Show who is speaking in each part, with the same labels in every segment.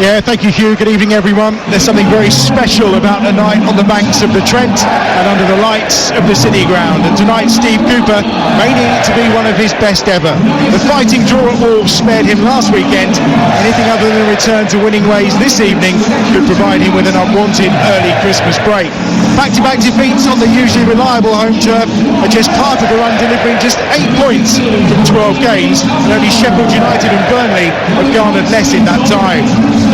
Speaker 1: Yeah, thank you, Hugh. Good evening, everyone. There's something very special about a night on the banks of the Trent and under the lights of the City Ground. And tonight, Steve Cooper may need to be one of his best ever. The fighting draw at Wolves spared him last weekend. Anything other than a return to winning ways this evening could provide him with an unwanted early Christmas break. Back-to-back defeats on the usually reliable home turf are just part of the run, delivering just 8 points from 12 games, and only Sheffield United and Burnley have garnered less in that time.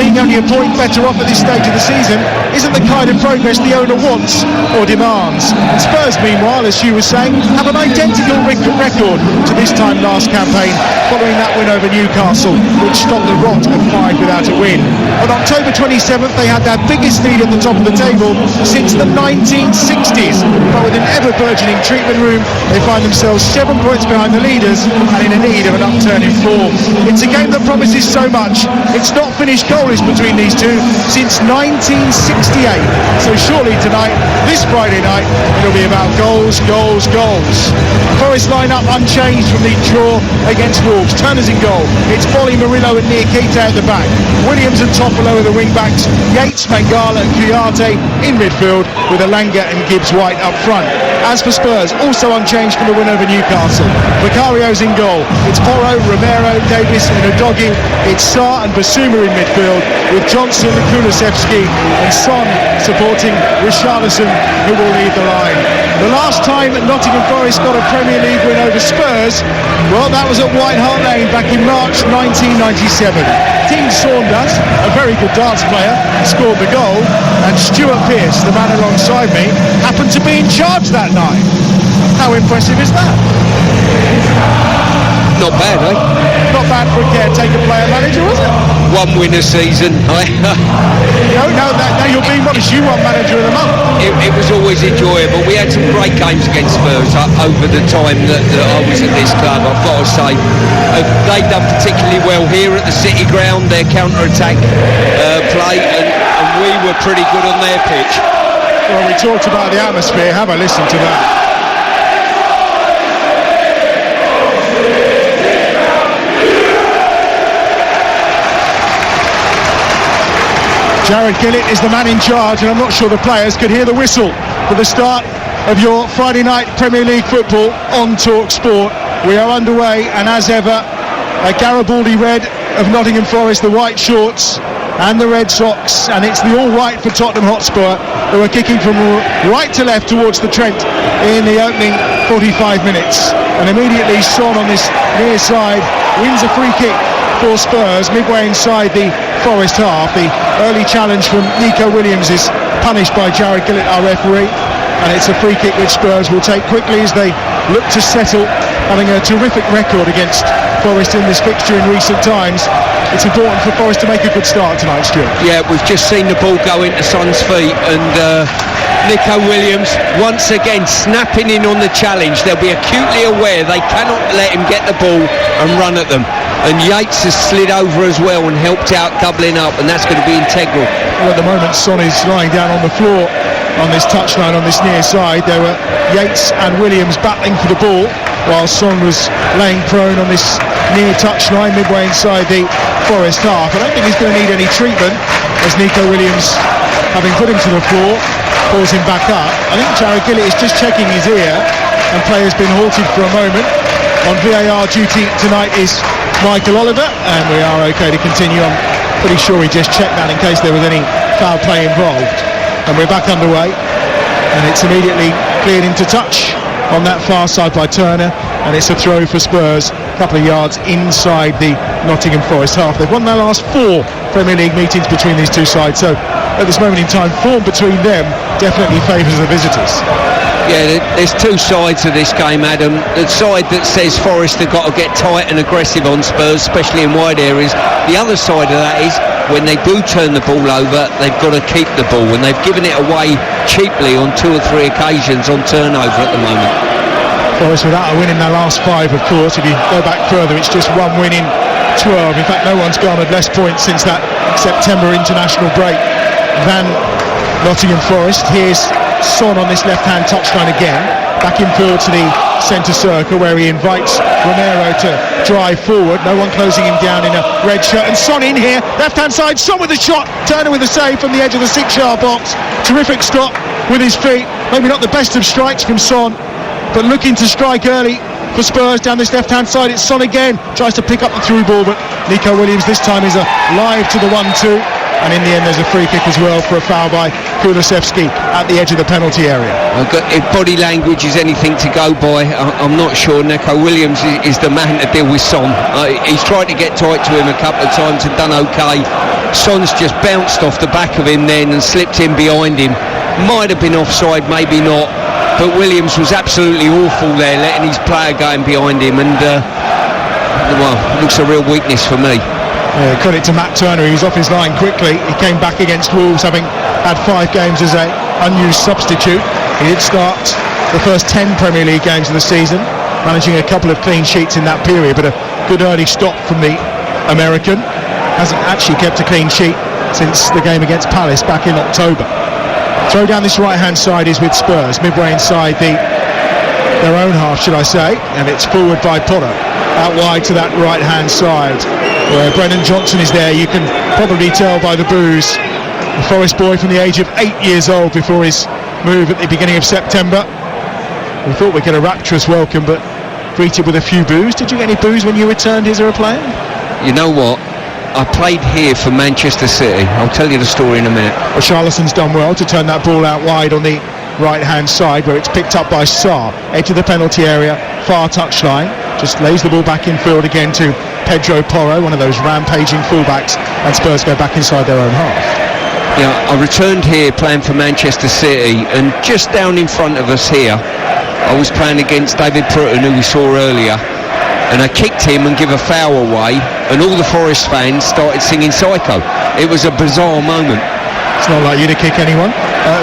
Speaker 1: Being only a point better off at this stage of the season isn't the kind of progress the owner wants or demands. And Spurs, meanwhile, as Hugh was saying, have an identical record to this time last campaign, following that win over Newcastle, which stopped the rot of 5 without a win. On October 27th, they had their biggest lead at the top of the table since the 1960s, but with an ever-burgeoning treatment room, they find themselves 7 points behind the leaders and in a need of an upturn in form. It's a game that promises so much. It's not finished goalless between these two since 1968. So surely tonight, this Friday night, it'll be about goals, goals, goals. Forest line up unchanged from the draw against Wolves. Turner's in goal. It's Bolly, Murillo and Niakite at the back. Williams and Toffolo are the wing-backs. Yates, Mangala and Kuyate in midfield, with Alanga and Gibbs-White up front. As for Spurs, also unchanged from the win over Newcastle. Vicario's in goal. It's Porro, Romero, Davis and Udogi. It's Sarr and Basuma in midfield, with Johnson, Kulusevski and Son supporting Richarlison, who will lead the line. The last time Nottingham Forest got a Premier League win over Spurs, well, that was at White Hart Lane back in March 1997. Dean Saunders, a very good darts player, scored the goal, and Stuart Pearce, the man alongside me, happened to be in charge that night. How impressive is that?
Speaker 2: Not bad, eh?
Speaker 1: Not bad for a caretaker player manager, was it?
Speaker 2: One win a season.
Speaker 1: No, you're being modest. You won manager of the month.
Speaker 2: It was always enjoyable. We had some great games against Spurs over the time that I was at this club. I've got to say, they've done particularly well here at the City Ground, their counter-attack play, and we were pretty good on their pitch.
Speaker 1: Well, we talked about the atmosphere. Have a listen to that. Jared Gillett is the man in charge, and I'm not sure the players could hear the whistle for the start of your Friday night Premier League football on TalkSport. We are underway, and as ever, a Garibaldi red of Nottingham Forest, the white shorts and the red socks, and it's the all right for Tottenham Hotspur, who are kicking from right to left towards the Trent in the opening 45 minutes. And immediately Son on this near side wins a free kick for Spurs midway inside the Forest half. The early challenge from Nico Williams is punished by Jared Gillett, our referee, and it's a free kick which Spurs will take quickly as they look to settle, having a terrific record against Forest in this fixture in recent times. It's important for Forest to make a good start tonight, Stuart.
Speaker 2: Yeah, we've just seen the ball go into Son's feet, and Nico Williams once again snapping in on the challenge. They'll be acutely aware they cannot let him get the ball and run at them. And Yates has slid over as well and helped out doubling up, and that's going to be integral.
Speaker 1: Well, at the moment Son is lying down on the floor on this touchline on this near side. There were Yates and Williams battling for the ball, while Son was laying prone on this near touchline midway inside the Forest half. I don't think he's going to need any treatment, as Nico Williams, having put him to the floor, pulls him back up. I think Jared Gillett is just checking his ear, and play has been halted for a moment. On VAR duty tonight is Michael Oliver, and we are okay to continue. I'm pretty sure we just checked that in case there was any foul play involved. And we're back underway, and it's immediately cleared into touch on that far side by Turner, and it's a throw for Spurs, a couple of yards inside the Nottingham Forest half. They've won their last 4 Premier League meetings between these two sides, so at this moment in time, form between them definitely favours the visitors.
Speaker 2: Yeah, there's two sides of this game, Adam. The side that says Forest have got to get tight and aggressive on Spurs, especially in wide areas. The other side of that is when they do turn the ball over, they've got to keep the ball, and they've given it away cheaply on 2 or 3 occasions on turnover at the moment.
Speaker 1: Forest without a win in their last 5, of course. If you go back further, it's just 1 win in 12. In fact, no one's garnered less points since that September international break than Nottingham Forest. Here's Son on this left-hand touchline again. Back in field to the centre circle, where he invites Romero to drive forward. No one closing him down in a red shirt. And Son in here, left-hand side, Son with the shot. Turner with a save from the edge of the 6-yard box. Terrific stop with his feet. Maybe not the best of strikes from Son, but looking to strike early for Spurs down this left-hand side. It's Son again, tries to pick up the through ball, but Nico Williams this time is alive to the 1-2. And in the end there's a free kick as well for a foul by Kulusevski at the edge of the penalty area.
Speaker 2: If body language is anything to go by, I'm not sure Nico Williams is the man to deal with Son. He's tried to get tight to him a couple of times and done okay. Son's just bounced off the back of him then and slipped in behind him. Might have been offside, maybe not, but Williams was absolutely awful there, letting his player go in behind him, and looks a real weakness for me.
Speaker 1: Yeah, credit to Matt Turner, he was off his line quickly. He came back against Wolves having had 5 games as an unused substitute. He did start the first 10 Premier League games of the season, managing a couple of clean sheets in that period, but a good early stop from the American. Hasn't actually kept a clean sheet since the game against Palace back in October. Throw down this right hand side is with Spurs, midway inside their own half, should I say, and it's forward by Potter, out wide to that right hand side where Brennan Johnson is there. You can probably tell by the boos, a Forest boy from the age of 8 years old before his move at the beginning of September. We thought we'd get a rapturous welcome, but greeted with a few boos. Did you get any boos when you returned his aeroplane?
Speaker 2: You know what? I played here for Manchester City. I'll tell you the story in a minute.
Speaker 1: Well, Charlaton's done well to turn that ball out wide on the right-hand side, where it's picked up by Sarr, edge of the penalty area, far touchline. Just lays the ball back in field again to Pedro Porro, one of those rampaging fullbacks, and Spurs go back inside their own half.
Speaker 2: Yeah, I returned here playing for Manchester City, and just down in front of us here, I was playing against David Prutton, who we saw earlier, and I kicked him and give a foul away, and all the Forest fans started singing Psycho. It was a bizarre moment.
Speaker 1: It's not like you to kick anyone.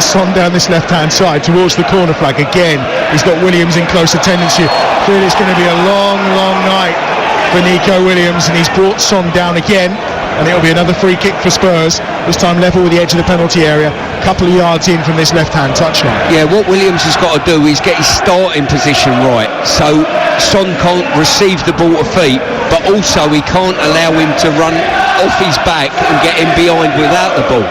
Speaker 1: Son down this left-hand side towards the corner flag again. He's got Williams in close attendance here. Clearly it's going to be a long, long night for Nico Williams, and he's brought Son down again, and it'll be another free kick for Spurs, this time level with the edge of the penalty area, a couple of yards in from this left-hand touchline.
Speaker 2: Yeah, what Williams has got to do is get his starting position right, so Son can't receive the ball to feet, but also he can't allow him to run off his back and get him behind without the ball.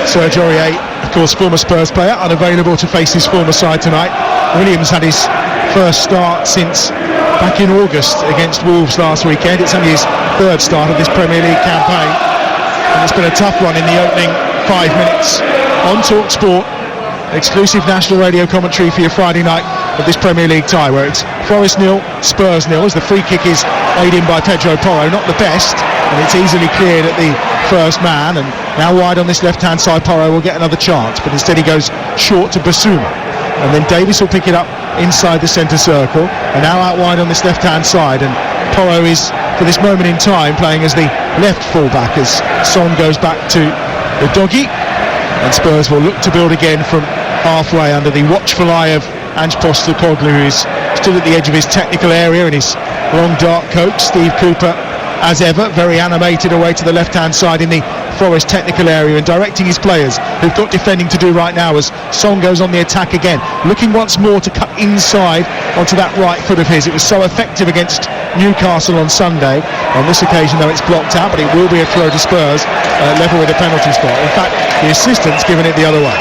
Speaker 1: Serge Aurier, of course, former Spurs player, unavailable to face his former side tonight. Williams had his first start since back in August against Wolves last weekend. It's only his 3rd start of this Premier League campaign, and it's been a tough one in the opening 5 minutes. On TalkSport, exclusive national radio commentary for your Friday night of this Premier League tie, where it's Forest 0, Spurs 0, as the free kick is laid in by Pedro Porro. Not the best, and it's easily cleared at the first man, and now wide on this left hand side. Porro will get another chance, but instead he goes short to Basuma, and then Davis will pick it up inside the centre circle, and now out wide on this left hand side, and Porro is for this moment in time playing as the left full-back as Son goes back to the doggy, and Spurs will look to build again from halfway under the watchful eye of Ange Postecoglou, who is stood at the edge of his technical area in his long dark coat. Steve Cooper, as ever, very animated away to the left-hand side in the Forest technical area and directing his players, who've got defending to do right now as Son goes on the attack again, looking once more to cut inside onto that right foot of his. It was so effective against Newcastle on Sunday. On this occasion, though, it's blocked out, but it will be a throw to Spurs, level with a penalty spot. In fact, the assistant's given it the other way.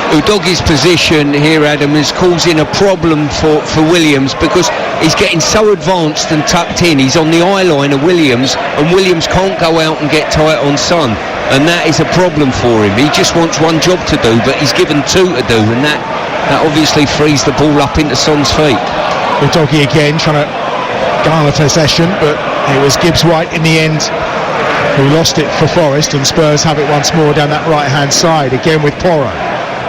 Speaker 2: Udoghi's position here, Adam, is causing a problem for Williams, because he's getting so advanced and tucked in. He's on the eye line of Williams, and Williams can't go out and get tight on Son, and that is a problem for him. He just wants one job to do, but he's given 2 to do, and that obviously frees the ball up into Son's feet.
Speaker 1: Udoghi again trying to garner possession, but it was Gibbs White in the end who lost it for Forest, and Spurs have it once more down that right hand side again with Porro.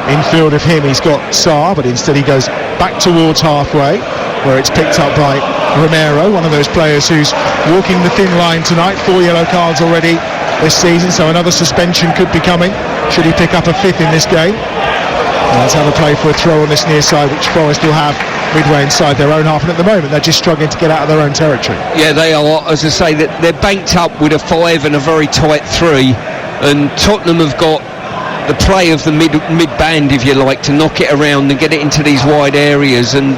Speaker 1: Infield of him he's got Sarr, but instead he goes back towards halfway, where it's picked up by Romero, one of those players who's walking the thin line tonight. 4 yellow cards already this season, so another suspension could be coming should he pick up a 5th in this game. Let's have a play for a throw on this near side, which Forest will have midway inside their own half, and at the moment they're just struggling to get out of their own territory. Yeah,
Speaker 2: they are. As I say, that they're banked up with a 5 and a very tight 3, and Tottenham have got the play of the mid band, if you like, to knock it around and get it into these wide areas, and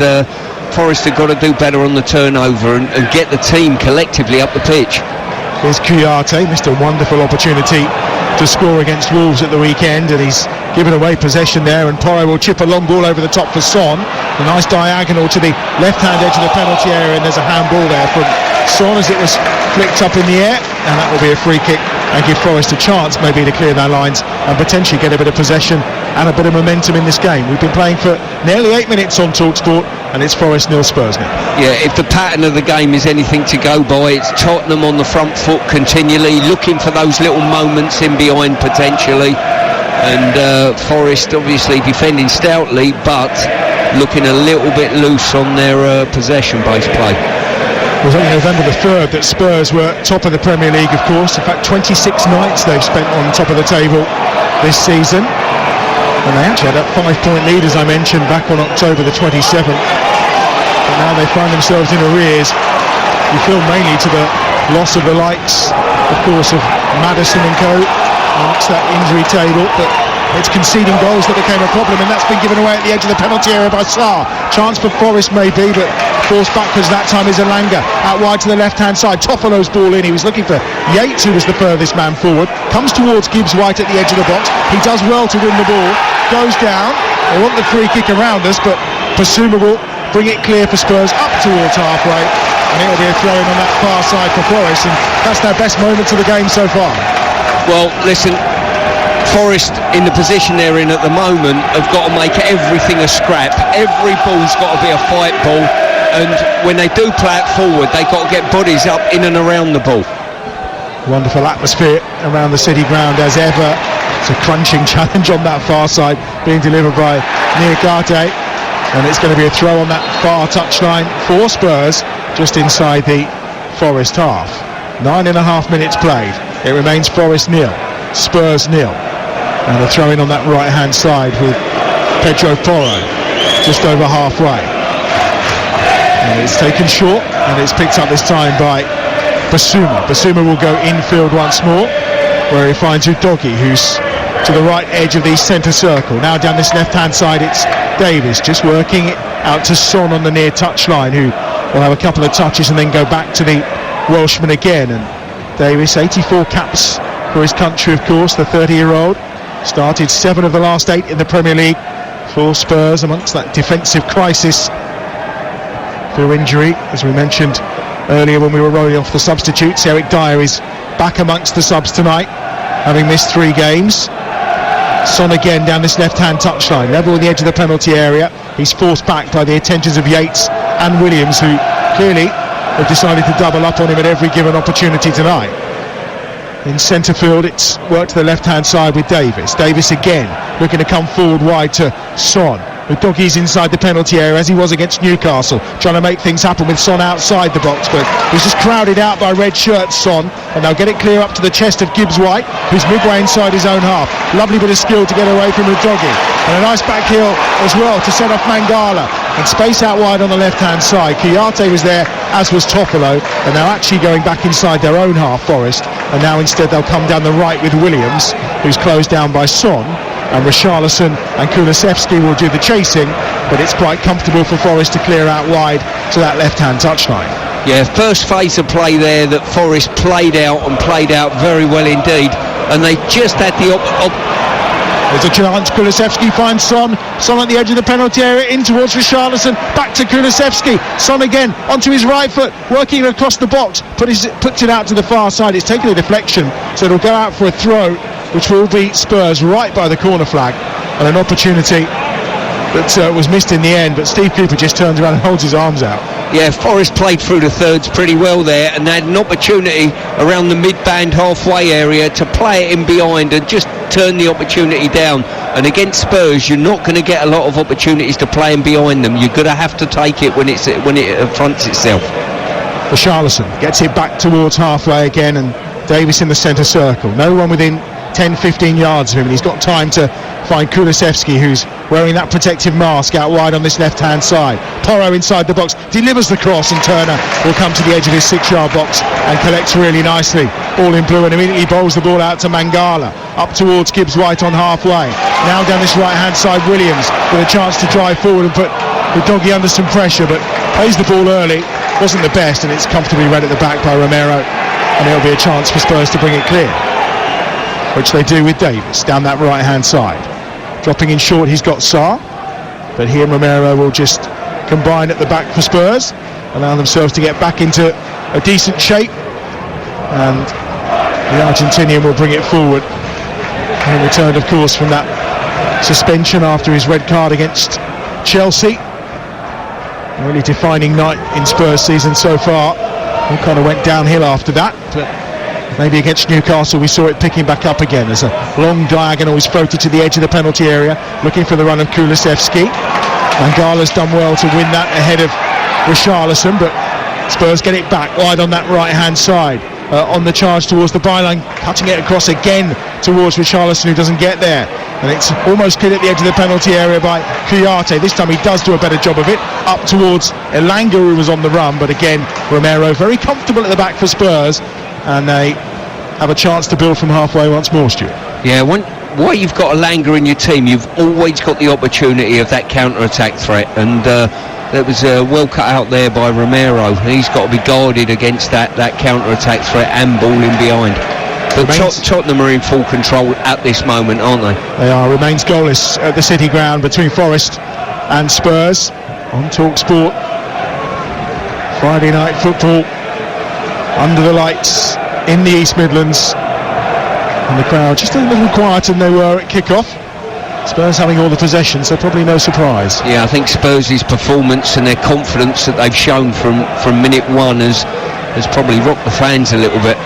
Speaker 2: Forest have got to do better on the turnover and get the team collectively up the pitch.
Speaker 1: Here's Kouyaté, missed a wonderful opportunity to score against Wolves at the weekend, and he's given away possession there, and Porro will chip a long ball over the top for Son. A nice diagonal to the left-hand edge of the penalty area, and there's a handball there from Son as it was flicked up in the air, and that will be a free kick and give Forest a chance maybe to clear their lines and potentially get a bit of possession and a bit of momentum in this game. We've been playing for nearly 8 minutes on TalkSport, and it's Forest 0, Spurs 0.
Speaker 2: Yeah, if the pattern of the game is anything to go by, it's Tottenham on the front foot continually, looking for those little moments in behind potentially, and Forest obviously defending stoutly but looking a little bit loose on their possession-based play.
Speaker 1: It was only November the 3rd that Spurs were top of the Premier League, of course. In fact, 26 nights they've spent on top of the table this season. And they actually had that 5-point lead, as I mentioned, back on October the 27th. But now they find themselves in arrears. You feel mainly to the loss of the likes, of course, of Maddison and co. amongst that injury table. But it's conceding goals that became a problem, and that's been given away at the edge of the penalty area by Sarr. Chance for Forest maybe, but forced backwards that time is Elanga. Out wide to the left-hand side. Toffolo's ball in. He was looking for Yates, who was the furthest man forward. Comes towards Gibbs-White at the edge of the box. He does well to win the ball. Goes down. They want the free kick around us, but Basuma will bring it clear for Spurs up towards halfway. And it'll be a throw-in on that far side for Forest, and that's their best moments of the game so far.
Speaker 2: Well, listen, Forest in the position they're in at the moment have got to make everything a scrap. Every ball's got to be a fight ball, and when they do play it forward, they've got to get bodies up in and around the ball.
Speaker 1: Wonderful atmosphere around the City ground as ever. It's a crunching challenge on that far side being delivered by Niakate, and it's going to be a throw on that far touchline for Spurs just inside the Forest half. 9.5 minutes played. It remains Forest 0, Spurs 0, and a throw in on that right hand side with Pedro Porro just over halfway, and it's taken short, and it's picked up this time by Basuma. Basuma will go infield once more, where he finds Udogie, who's to the right edge of the centre circle. Now down this left hand side it's Davis, just working it out to Son on the near touchline, who will have a couple of touches and then go back to the Welshman again. And Davis, 84 caps for his country, of course, the 30-year-old. Started 7 of the last 8 in the Premier League for Spurs amongst that defensive crisis through injury, as we mentioned earlier when we were rolling off the substitutes. Eric Dyer is back amongst the subs tonight, having missed 3 games. Son again down this left-hand touchline, level with the edge of the penalty area. He's forced back by the attentions of Yates and Williams, who clearly have decided to double up on him at every given opportunity tonight. In centre field it's worked to the left-hand side with Davis. Davis again looking to come forward wide to Son. Udogie's inside the penalty area as he was against Newcastle, trying to make things happen with Son outside the box, but he's just crowded out by red shirt Son, and they'll get it clear up to the chest of Gibbs-White, who's midway inside his own half. Lovely bit of skill to get away from Udogie, and a nice back heel as well to set off Mangala, and space out wide on the left-hand side. Kouyaté was there, as was Toffolo, and they're actually going back inside their own half, Forest, and now instead they'll come down the right with Williams, who's closed down by Son, and Richarlison and Kulusevski will do the chasing, but it's quite comfortable for Forest to clear out wide to that left-hand touchline.
Speaker 2: Yeah, first phase of play there that Forest played out very well indeed, and they just had the
Speaker 1: There's a chance. Kulusevski finds Son at the edge of the penalty area, in towards Richarlison, back to Kulusevski. Son again onto his right foot, working across the box, puts it out to the far side. It's taken a deflection, so it'll go out for a throw, which will beat Spurs right by the corner flag, and an opportunity that was missed in the end, but Steve Cooper just turns around and holds his arms out.
Speaker 2: Yeah, Forest played through the thirds pretty well there, and they had an opportunity around the mid-band halfway area to play it in behind and just turn the opportunity down. And against Spurs, you're not going to get a lot of opportunities to play in behind them. You're going to have to take it when it affronts itself.
Speaker 1: Richarlison gets it back towards halfway again, and Davis in the centre circle. No one within 10-15 yards of him, and he's got time to find Kulusevski, who's wearing that protective mask out wide on this left-hand side. Porro inside the box, delivers the cross, and Turner will come to the edge of his 6-yard box and collects really nicely. All in blue, and immediately bowls the ball out to Mangala, up towards Gibbs-White on halfway. Now down this right-hand side, Williams with a chance to drive forward and put with Doggy under some pressure, but plays the ball early, wasn't the best, and it's comfortably read at the back by Romero, and it'll be a chance for Spurs to bring it clear, which they do with Davis down that right hand side. Dropping in short, he's got Sarr, but he and Romero will just combine at the back for Spurs, allow themselves to get back into a decent shape, and the Argentinian will bring it forward. And returned, of course, from that suspension after his red card against Chelsea. A really defining night in Spurs season so far. All kind of went downhill after that, but maybe against Newcastle we saw it picking back up again as a long diagonal is floated to the edge of the penalty area, looking for the run of Kulusevski. Mangala's done well to win that ahead of Richarlison, but Spurs get it back wide on that right hand side. On the charge towards the byline, cutting it across again towards Richarlison, who doesn't get there, and it's almost cleared at the edge of the penalty area by Kouyaté. This time he does do a better job of it, up towards Elanga, who was on the run, but again Romero very comfortable at the back for Spurs, and they have a chance to build from halfway once more, Stuart.
Speaker 2: Yeah, while you've got Elanga in your team, you've always got the opportunity of that counter-attack threat, and that was well cut out there by Romero. He's got to be guarded against that counter-attack threat and ball in behind. But Tottenham are in full control at this moment, aren't they?
Speaker 1: They are. Remains goalless at the City Ground between Forest and Spurs on TalkSport. Friday night football under the lights in the East Midlands, and the crowd just a little quieter than they were at kick-off. Spurs having all the possession, so probably no surprise.
Speaker 2: Yeah, I think Spurs' performance and their confidence that they've shown from minute one has probably rocked the fans a little bit.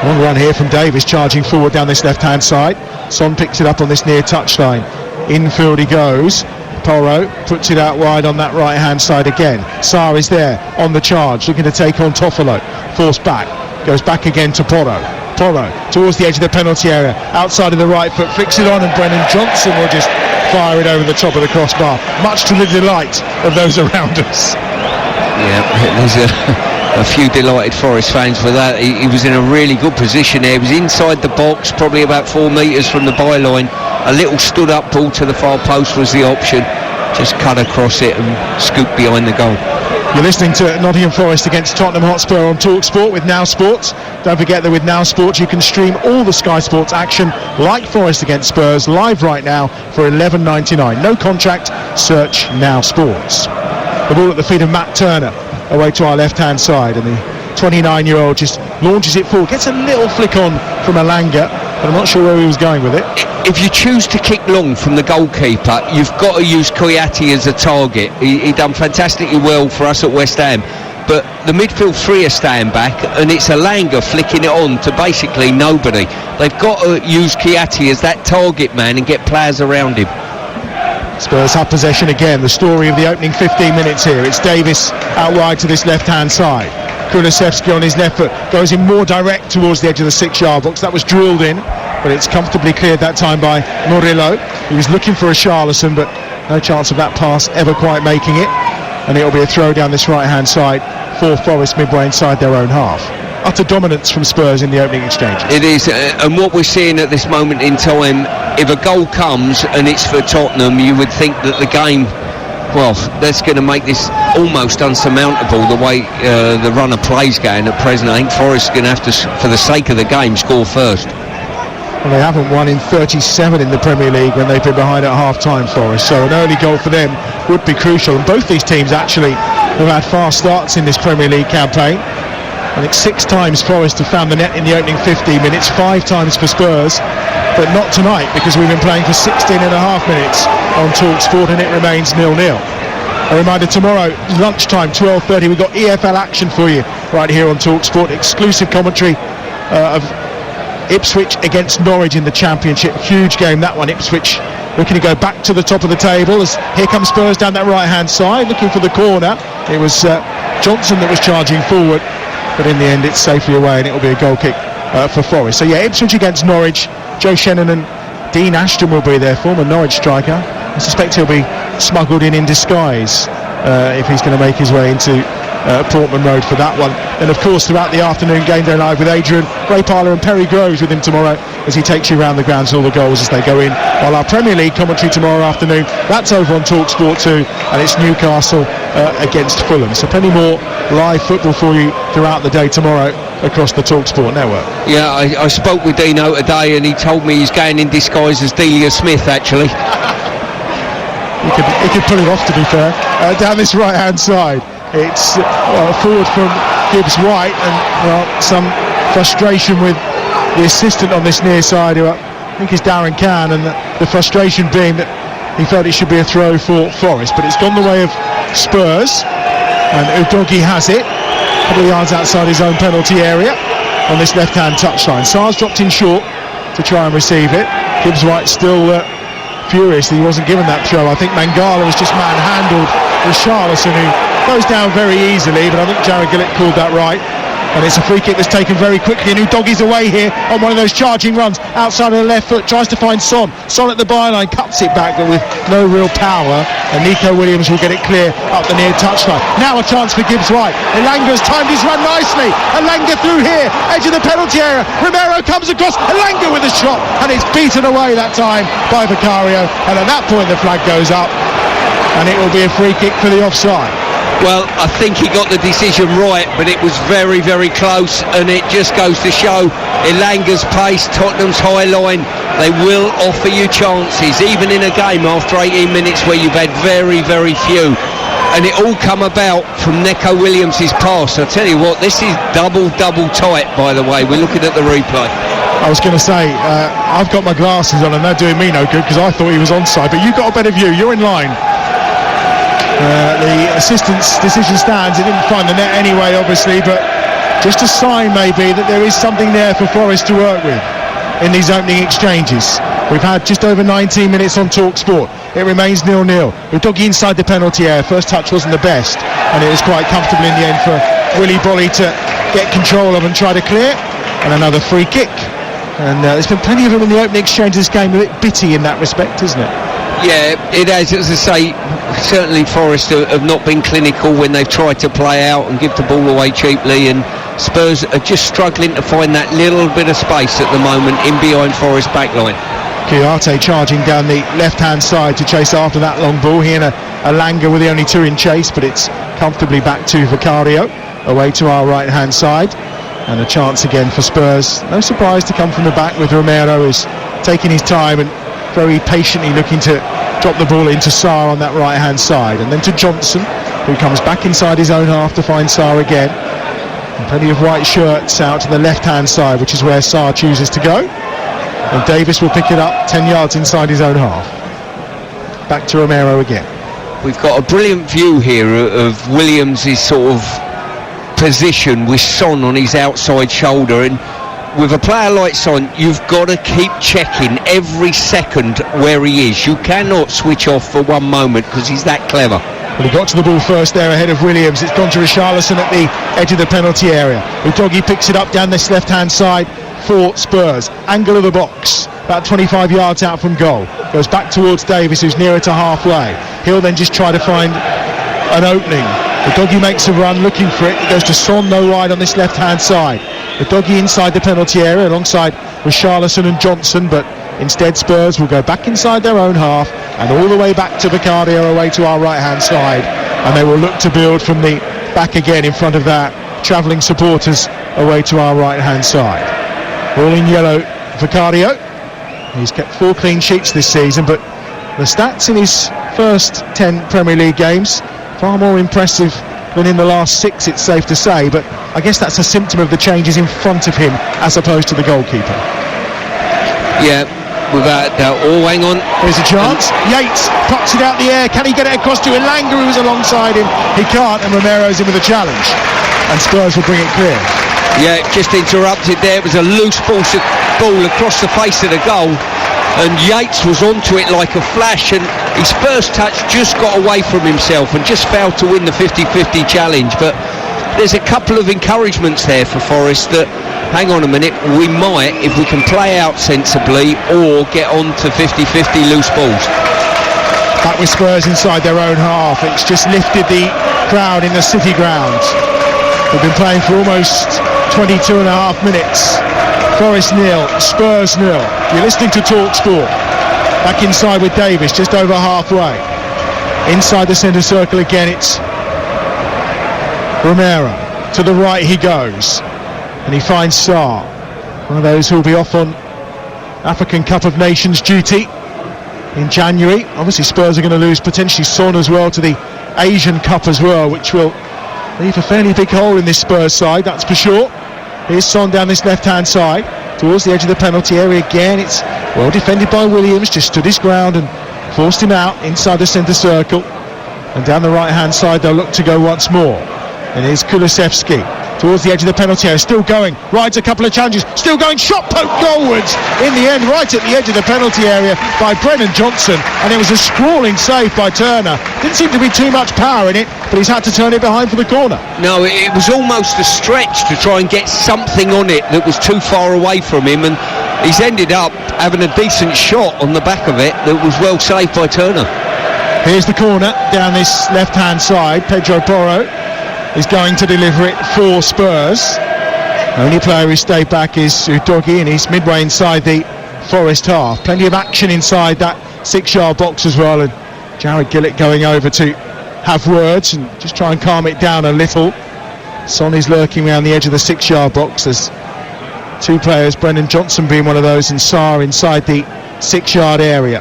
Speaker 1: One run here from Davis, charging forward down this left-hand side. Son picks it up on this near touchline. Infield he goes. Porro puts it out wide on that right-hand side again. Sarr is there on the charge, looking to take on Toffolo. Forced back, goes back again to Porro. Porro towards the edge of the penalty area, outside of the right foot, flicks it on, and Brennan Johnson will just fire it over the top of the crossbar, much to the delight of those around us.
Speaker 2: Yeah, there's a few delighted Forest fans for that. He was in a really good position there. He was inside the box, probably about 4 metres from the byline. A little stood up ball to the far post was the option. Just cut across it and scooped behind the goal.
Speaker 1: You're listening to Nottingham Forest against Tottenham Hotspur on TalkSport with Now Sports. Don't forget that with Now Sports you can stream all the Sky Sports action like Forest against Spurs live right now for $11.99. No contract, search Now Sports. The ball at the feet of Matt Turner, away to our left-hand side, and the 29-year-old just launches it forward. Gets a little flick on from Elanga, but I'm not sure where he was going with it.
Speaker 2: If you choose to kick long from the goalkeeper, you've got to use Kouyaté as a target. He done fantastically well for us at West Ham, but the midfield three are staying back, and it's Elanga flicking it on to basically nobody. They've got to use Kouyaté as that target man and get players around him.
Speaker 1: Spurs have possession again. The story of the opening 15 minutes here. It's Davis out wide to this left-hand side. Kulusevski on his left foot goes in more direct towards the edge of the 6-yard box. That was drilled in, but it's comfortably cleared that time by Murillo. He was looking for Richarlison, but no chance of that pass ever quite making it. And it'll be a throw down this right-hand side for Forest midway inside their own half. Utter dominance from Spurs in the opening exchanges.
Speaker 2: It is, and what we're seeing at this moment in time, if a goal comes and it's for Tottenham, you would think that the game, well, that's going to make this almost unsurmountable, the way the run of play's going at present. I think Forest is going to have to, for the sake of the game, score first.
Speaker 1: Well, they haven't won in 37 in the Premier League when they've been behind at half-time, Forest, so an early goal for them would be crucial. And both these teams actually have had fast starts in this Premier League campaign. I think 6 times Forest have found the net in the opening 15 minutes, 5 times for Spurs, but not tonight because we've been playing for 16 and a half minutes on TalkSport and it remains 0-0. A reminder, tomorrow lunchtime 12:30 we've got EFL action for you right here on TalkSport. Exclusive commentary of Ipswich against Norwich in the Championship. Huge game that one. Ipswich looking to go back to the top of the table as here comes Spurs down that right hand side looking for the corner. It was Johnson that was charging forward, but in the end it's safely away and it will be a goal kick for Forest. So yeah, Ipswich against Norwich. Joe Shannon and Dean Ashton will be there, former Norwich striker. I suspect he'll be smuggled in disguise if he's going to make his way into Portman Road for that one. And of course throughout the afternoon, Game Day Live with Adrian, Ray Parlour and Perry Groves with him tomorrow as he takes you around the grounds, all the goals as they go in. While our Premier League commentary tomorrow afternoon, that's over on TalkSport 2, and it's Newcastle against Fulham. So plenty more live football for you throughout the day tomorrow across the TalkSport network.
Speaker 2: Yeah, I spoke with Dino today and he told me he's going in disguise as Delia Smith actually.
Speaker 1: He could pull it off, to be fair. Down this right hand side, it's forward from Gibbs White, and some frustration with the assistant on this near side, who I think is Darren Cann, and the frustration being that he felt it should be a throw for Forest, but it's gone the way of Spurs, and Udogie has it a couple of yards outside his own penalty area on this left hand touchline. Sarr's dropped in short to try and receive it. Gibbs White still furious that he wasn't given that throw. I think Mangala has just manhandled Richarlison, who goes down very easily, but I think Jared Gillett called that right. And it's a free kick that's taken very quickly, and Udogie's away here on one of those charging runs outside of the left foot, tries to find Son at the byline, cuts it back but with no real power, and Nico Williams will get it clear up the near touchline. Now a chance for Gibbs White. Elanga's timed his run nicely. Elanga through here, edge of the penalty area. Romero comes across, Elanga with a shot, and it's beaten away that time by Vicario, and at that point the flag goes up and it will be a free kick for the offside.
Speaker 2: Well, I think he got the decision right, but it was very, very close, and it just goes to show Elanga's pace, Tottenham's high line, they will offer you chances, even in a game after 18 minutes where you've had very, very few. And it all come about from Neco Williams' pass. I tell you what, this is double tight, by the way. We're looking at the replay.
Speaker 1: I was going to say, I've got my glasses on and they're doing me no good because I thought he was onside, but you've got a better view, you're in line. The assistant's decision stands. He didn't find the net anyway, obviously, but just a sign maybe that there is something there for Forest to work with in these opening exchanges. We've had just over 19 minutes on TalkSport. It remains 0-0. Udogie inside the penalty area. First touch wasn't the best, and it was quite comfortable in the end for Willy Bolly to get control of and try to clear. And another free kick. And there's been plenty of them in the opening exchange of this game. A bit bitty in that respect, isn't it?
Speaker 2: Yeah, it has. As I say, certainly Forest have not been clinical when they've tried to play out and give the ball away cheaply, and Spurs are just struggling to find that little bit of space at the moment in behind Forest backline.
Speaker 1: Kouyaté charging down the left-hand side to chase after that long ball. He and Elanga were the only two in chase, but it's comfortably back to Vicario, away to our right-hand side, and a chance again for Spurs. No surprise to come from the back with Romero, who's taking his time and very patiently looking to drop the ball into Sarr on that right hand side, and then to Johnson, who comes back inside his own half to find Sarr again, and plenty of white shirts out to the left hand side, which is where Sarr chooses to go, and Davis will pick it up 10 yards inside his own half. Back to Romero again.
Speaker 2: We've got a brilliant view here of Williams' sort of position with Son on his outside shoulder, and with a player like Son, you've got to keep checking every second where he is. You cannot switch off for one moment because he's that clever.
Speaker 1: Well, he got to the ball first there ahead of Williams. It's gone to Richarlison at the edge of the penalty area. Udogie picks it up down this left-hand side for Spurs. Angle of the box, about 25 yards out from goal. Goes back towards Davis, who's nearer to halfway. He'll then just try to find an opening. Udogie makes a run looking for it. It goes to Son, no wide on this left-hand side. Udogie inside the penalty area alongside Richarlison and Johnson, but instead Spurs will go back inside their own half and all the way back to Vicario, away to our right-hand side, and they will look to build from the back again in front of that travelling supporters away to our right-hand side. All in yellow, Vicario. He's kept 4 clean sheets this season, but the stats in his first 10 Premier League games far more impressive than in the last 6, it's safe to say, but I guess that's a symptom of the changes in front of him as opposed to the goalkeeper.
Speaker 2: Yeah, without doubt. Oh, hang on.
Speaker 1: There's a chance. Yates puts it out the air. Can he get it across to Elanga, who's alongside him? He can't, and Romero's in with a challenge. And Spurs will bring it clear.
Speaker 2: Yeah, just interrupted there. It was a loose ball across the face of the goal, and Yates was onto it like a flash, and his first touch just got away from himself and just failed to win the 50-50 challenge. But there's a couple of encouragements there for Forest that, hang on a minute, we might, if we can play out sensibly or get on to 50-50 loose balls.
Speaker 1: Back with Spurs inside their own half. It's just lifted the crowd in the City ground. We've been playing for almost 22 and a half minutes. Forest 0, Spurs 0. You're listening to TalkSport. Back inside with Davis, just over halfway. Inside the centre circle again, it's Romero. To the right he goes. And he finds Sarr. One of those who'll be off on African Cup of Nations duty in January. Obviously Spurs are going to lose potentially Son as well to the Asian Cup as well, which will leave a fairly big hole in this Spurs side, that's for sure. Here's Son down this left-hand side towards the edge of the penalty area again. It's well defended by Williams, just stood his ground and forced him out inside the centre circle. And down the right-hand side they'll look to go once more. And here's Kulusevski towards the edge of the penalty area, still going, rides a couple of challenges, still going, shot poked goalwards in the end, right at the edge of the penalty area by Brennan Johnson, and it was a scrawling save by Turner. Didn't seem to be too much power in it, but he's had to turn it behind for the corner.
Speaker 2: No, it was almost a stretch to try and get something on it that was too far away from him, and he's ended up having a decent shot on the back of it that was well saved by Turner.
Speaker 1: Here's the corner down this left-hand side. Pedro Porro is going to deliver it for Spurs. Only player who stayed back is Udogie, and he's midway inside the Forest half. Plenty of action inside that 6-yard box as well, and Jared Gillett going over to have words and just try and calm it down a little. Son is lurking around the edge of the 6-yard box. There's two players, Brennan Johnson being one of those, and Sarr inside the 6-yard area.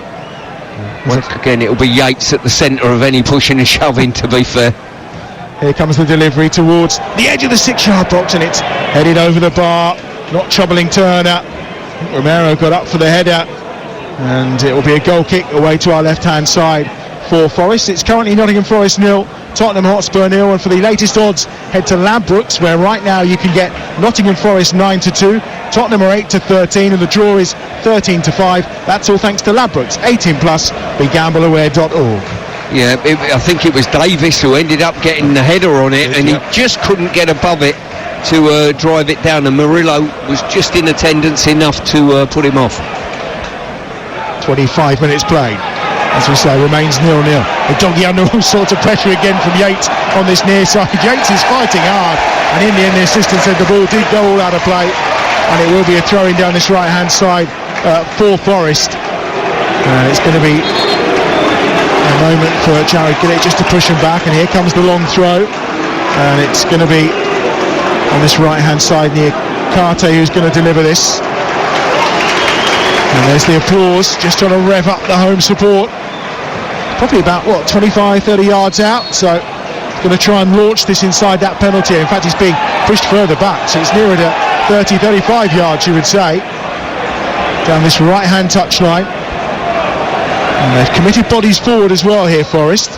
Speaker 2: Once again, it'll be Yates at the centre of any pushing and shoving, to be fair.
Speaker 1: Here comes the delivery towards the edge of the 6-yard box, and it's headed over the bar, not troubling Turner. Romero got up for the header, and it will be a goal kick away to our left-hand side for Forest. It's currently Nottingham Forest 0, Tottenham Hotspur 0, and for the latest odds, head to Ladbrokes, where right now you can get Nottingham Forest 9-2, Tottenham are 8-13, and the draw is 13-5. That's all thanks to Ladbrokes. 18+, begambleaware.org.
Speaker 2: Yeah, I think it was Davis who ended up getting the header on it, and he just couldn't get above it to drive it down, and Murillo was just in attendance enough to put him off.
Speaker 1: 25 minutes played, as we say, remains 0-0. Udogie under all sorts of pressure again from Yates on this near side. Yates is fighting hard, and in the end the assistant said the ball did go all out of play, and it will be a throw-in down this right-hand side for Forest. It's going to be a moment for Jared Gillett just to push him back, and here comes the long throw, and it's going to be on this right-hand side near Karte, who's going to deliver this. And there's the applause, just trying to rev up the home support. Probably about, 25-30 yards out, so going to try and launch this inside that penalty. In fact, he's being pushed further back, so it's nearer to 30-35 yards, you would say, down this right-hand touchline. And they've committed bodies forward as well here, Forest.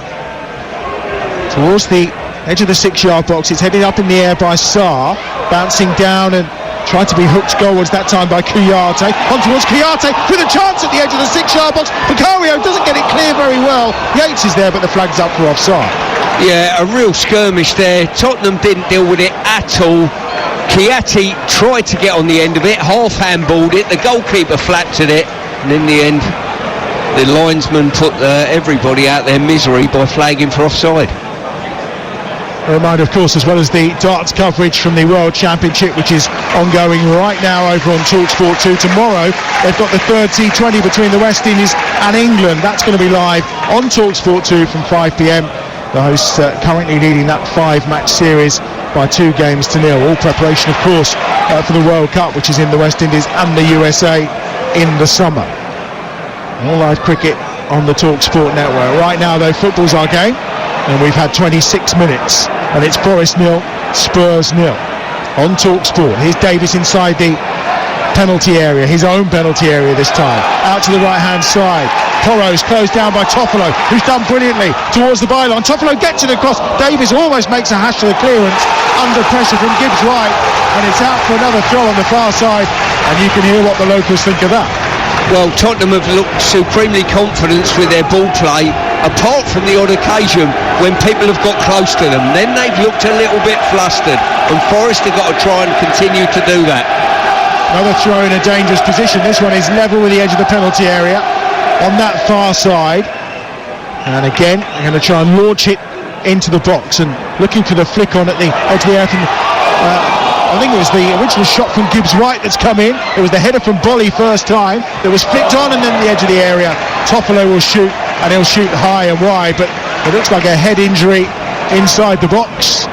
Speaker 1: Towards the edge of the 6-yard box, it's headed up in the air by Sarr, bouncing down and tried to be hooked goalwards that time by Kouyaté. On towards Kouyaté with a chance at the edge of the 6-yard box. Vicario doesn't get it clear very well. Yates is there, but the flag's up for offside.
Speaker 2: Yeah, a real skirmish there. Tottenham didn't deal with it at all. Kouyaté tried to get on the end of it, half handballed it, the goalkeeper flapped at it, and in the end the linesman put everybody out their misery by flagging for offside.
Speaker 1: A reminder, of course, as well as the darts coverage from the World Championship, which is ongoing right now over on TalkSport 2. Tomorrow they've got the third T20 between the West Indies and England. That's going to be live on TalkSport 2 from 5 p.m. The hosts currently leading that 5-match series by 2 games to 0. All preparation, of course, for the World Cup, which is in the West Indies and the USA in the summer. All live cricket on the TalkSport network. Right now, though, football's our game, and we've had 26 minutes, and it's Forest 0, Spurs 0 on TalkSport. Here's Davis inside the penalty area, his own penalty area this time. Out to the right-hand side. Porro's closed down by Toffolo, who's done brilliantly towards the byline. Toffolo gets it across. Davis almost makes a hash of the clearance under pressure from Gibbs White, and it's out for another throw on the far side, and you can hear what the locals think of that.
Speaker 2: Well, Tottenham have looked supremely confident with their ball play, apart from the odd occasion when people have got close to them. Then they've looked a little bit flustered, and Forest have got to try and continue to do that.
Speaker 1: Another throw in a dangerous position. This one is level with the edge of the penalty area on that far side. And again, I'm going to try and launch it into the box and looking for the flick on at the edge of the area. I think it was the original shot from Gibbs White that's come in. It was the header from Bolly first time that was flicked on, and then the edge of the area. Toffolo will shoot, and he'll shoot high and wide, but it looks like a head injury inside the box,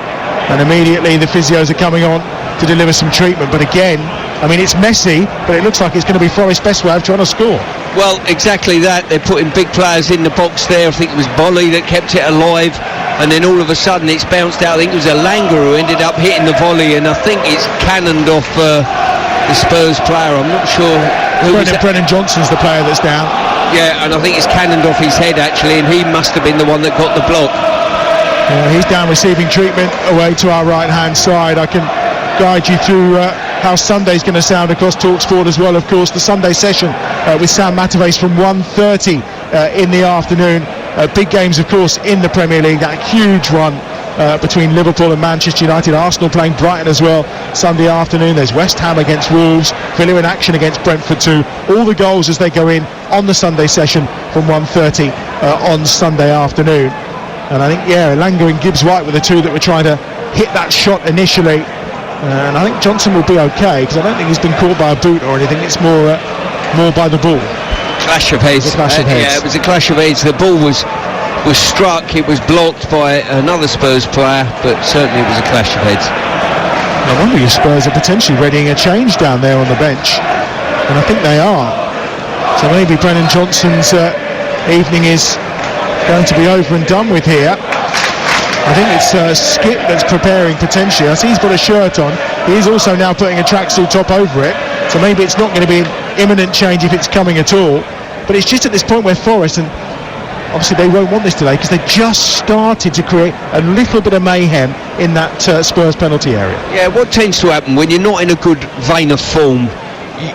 Speaker 1: and immediately the physios are coming on to deliver some treatment. But again, I mean, it's messy, but it looks like it's going to be Forest Bestwave trying to score.
Speaker 2: Well, exactly that. They're putting big players in the box there. I think it was Bolly that kept it alive, and then all of a sudden it's bounced out. I think it was Elanga who ended up hitting the volley, and I think it's cannoned off the Spurs player. I'm not sure who
Speaker 1: Brennan Johnson's the player that's down.
Speaker 2: Yeah, and I think it's cannoned off his head actually, and he must have been the one that got the block.
Speaker 1: He's down receiving treatment away to our right hand side. I can guide you through how Sunday's going to sound across TalkSport as well. Of course, the Sunday session with Sam Mataves from 1:30 in the afternoon. Big games, of course, in the Premier League. That huge one between Liverpool and Manchester United. Arsenal playing Brighton as well Sunday afternoon. There's West Ham against Wolves. Villa in action against Brentford too. All the goals as they go in on the Sunday session from 1:30 on Sunday afternoon. And I think, Elanga and Gibbs White were the two that were trying to hit that shot initially. And I think Johnson will be okay, because I don't think he's been caught by a boot or anything. It's more by the ball.
Speaker 2: Clash of heads. Yeah, it was a clash of heads. The ball was struck. It was blocked by another Spurs player, but certainly it was a clash of heads.
Speaker 1: I wonder if Spurs are potentially readying a change down there on the bench, and I think they are. So maybe Brennan Johnson's evening is going to be over and done with here. I think it's Skip that's preparing potentially. I see he's got a shirt on. He's also now putting a tracksuit top over it. So maybe it's not going to be an imminent change if it's coming at all. But it's just at this point where Forest, and obviously they won't want this today because they just started to create a little bit of mayhem in that Spurs penalty area.
Speaker 2: Yeah, what tends to happen when you're not in a good vein of form,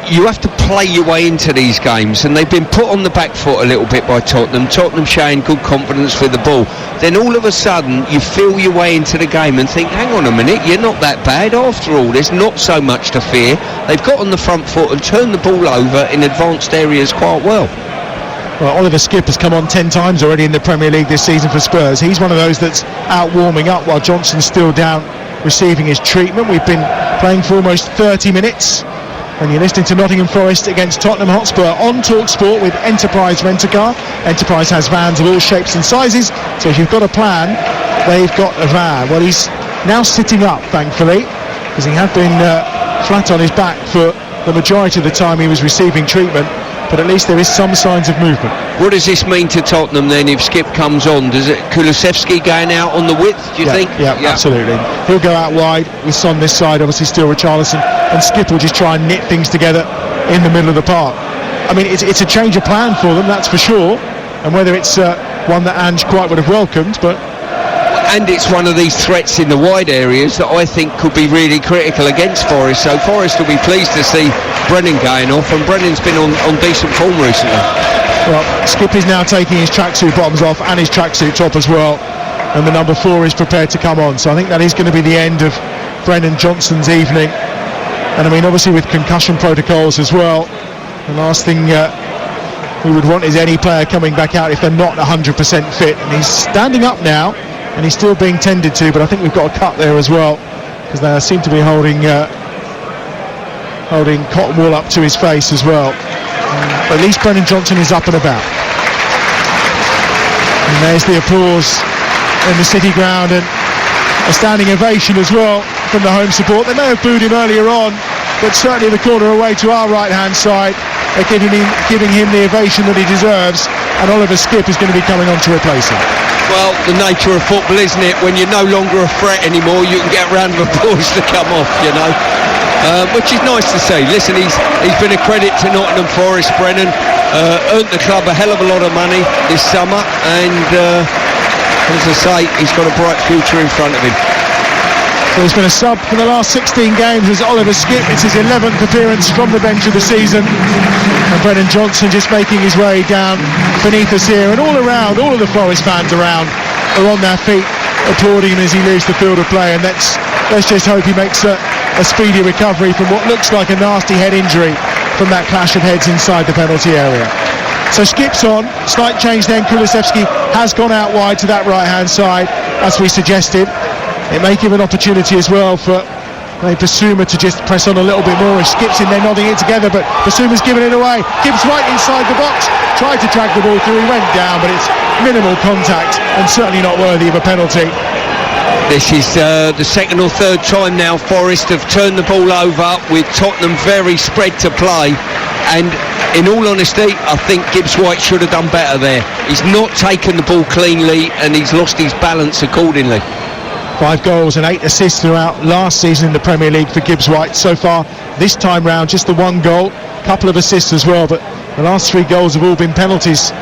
Speaker 2: you have to play your way into these games, and they've been put on the back foot a little bit by Tottenham showing good confidence with the ball. Then all of a sudden you feel your way into the game and think, hang on a minute, you're not that bad after all, there's not so much to fear. They've got on the front foot and turned the ball over in advanced areas quite well.
Speaker 1: Well, Oliver Skip has come on 10 times already in the Premier League this season for Spurs. He's one of those that's out warming up while Johnson's still down receiving his treatment. We've been playing for almost 30 minutes. And you're listening to Nottingham Forest against Tottenham Hotspur on TalkSport with Enterprise Rent-A-Car. Enterprise has vans of all shapes and sizes, so if you've got a plan, they've got a van. Well, he's now sitting up, thankfully, because he had been flat on his back for the majority of the time he was receiving treatment, but at least there is some signs of movement.
Speaker 2: What does this mean to Tottenham then if Skip comes on? Does it Kulusevski going out on the width, do you think?
Speaker 1: Yeah, absolutely. He'll go out wide with Son this side, obviously still Richarlison, and Skip will just try and knit things together in the middle of the park. I mean, it's a change of plan for them, that's for sure, and whether it's one that Ange quite would have welcomed, but...
Speaker 2: And it's one of these threats in the wide areas that I think could be really critical against Forest, so Forest will be pleased to see Brennan going off, and Brennan's been on decent form recently.
Speaker 1: Well, Skip is now taking his tracksuit bottoms off and his tracksuit top as well, and the number 4 is prepared to come on, so I think that is going to be the end of Brennan Johnson's evening. And I mean, obviously with concussion protocols as well, the last thing we would want is any player coming back out if they're not 100% fit. And he's standing up now, and he's still being tended to, but I think we've got a cut there as well, because they seem to be holding cotton wool up to his face as well. But at least Brennan Johnson is up and about. And there's the applause in the City ground, and a standing ovation as well from the home support. They may have booed him earlier on, but certainly the corner away to our right hand side, they're giving him the ovation that he deserves, and Oliver Skip is going to be coming on to replace him.
Speaker 2: Well, the nature of football, isn't it? When you're no longer a threat anymore, you can get a round of applause to come off, you know, which is nice to see. Listen, he's been a credit to Nottingham Forest, Brennan, earned the club a hell of a lot of money this summer, and as I say, he's got a bright future in front of him.
Speaker 1: So he's been a sub for the last 16 games as Oliver Skip. It's his 11th appearance from the bench of the season. And Brennan Johnson just making his way down beneath us here. And all around, all of the Forest fans around are on their feet applauding him as he leaves the field of play. And let's just hope he makes a speedy recovery from what looks like a nasty head injury from that clash of heads inside the penalty area. So Skip's on, slight change then. Kulusevski has gone out wide to that right hand side, as we suggested. It may give an opportunity as well for Basuma to just press on a little bit more. If Skip's in there nodding it together, but Basuma's given it away. Gibbs right inside the box, tried to drag the ball through, he went down, but it's minimal contact and certainly not worthy of a penalty.
Speaker 2: This is the second or third time now Forest have turned the ball over with Tottenham very spread to play, and in all honesty I think Gibbs White should have done better there. He's not taken the ball cleanly and he's lost his balance accordingly.
Speaker 1: 5 goals and 8 assists throughout last season in the Premier League for Gibbs White. So far this time round just the 1 goal, couple of assists as well, but the last 3 goals have all been penalties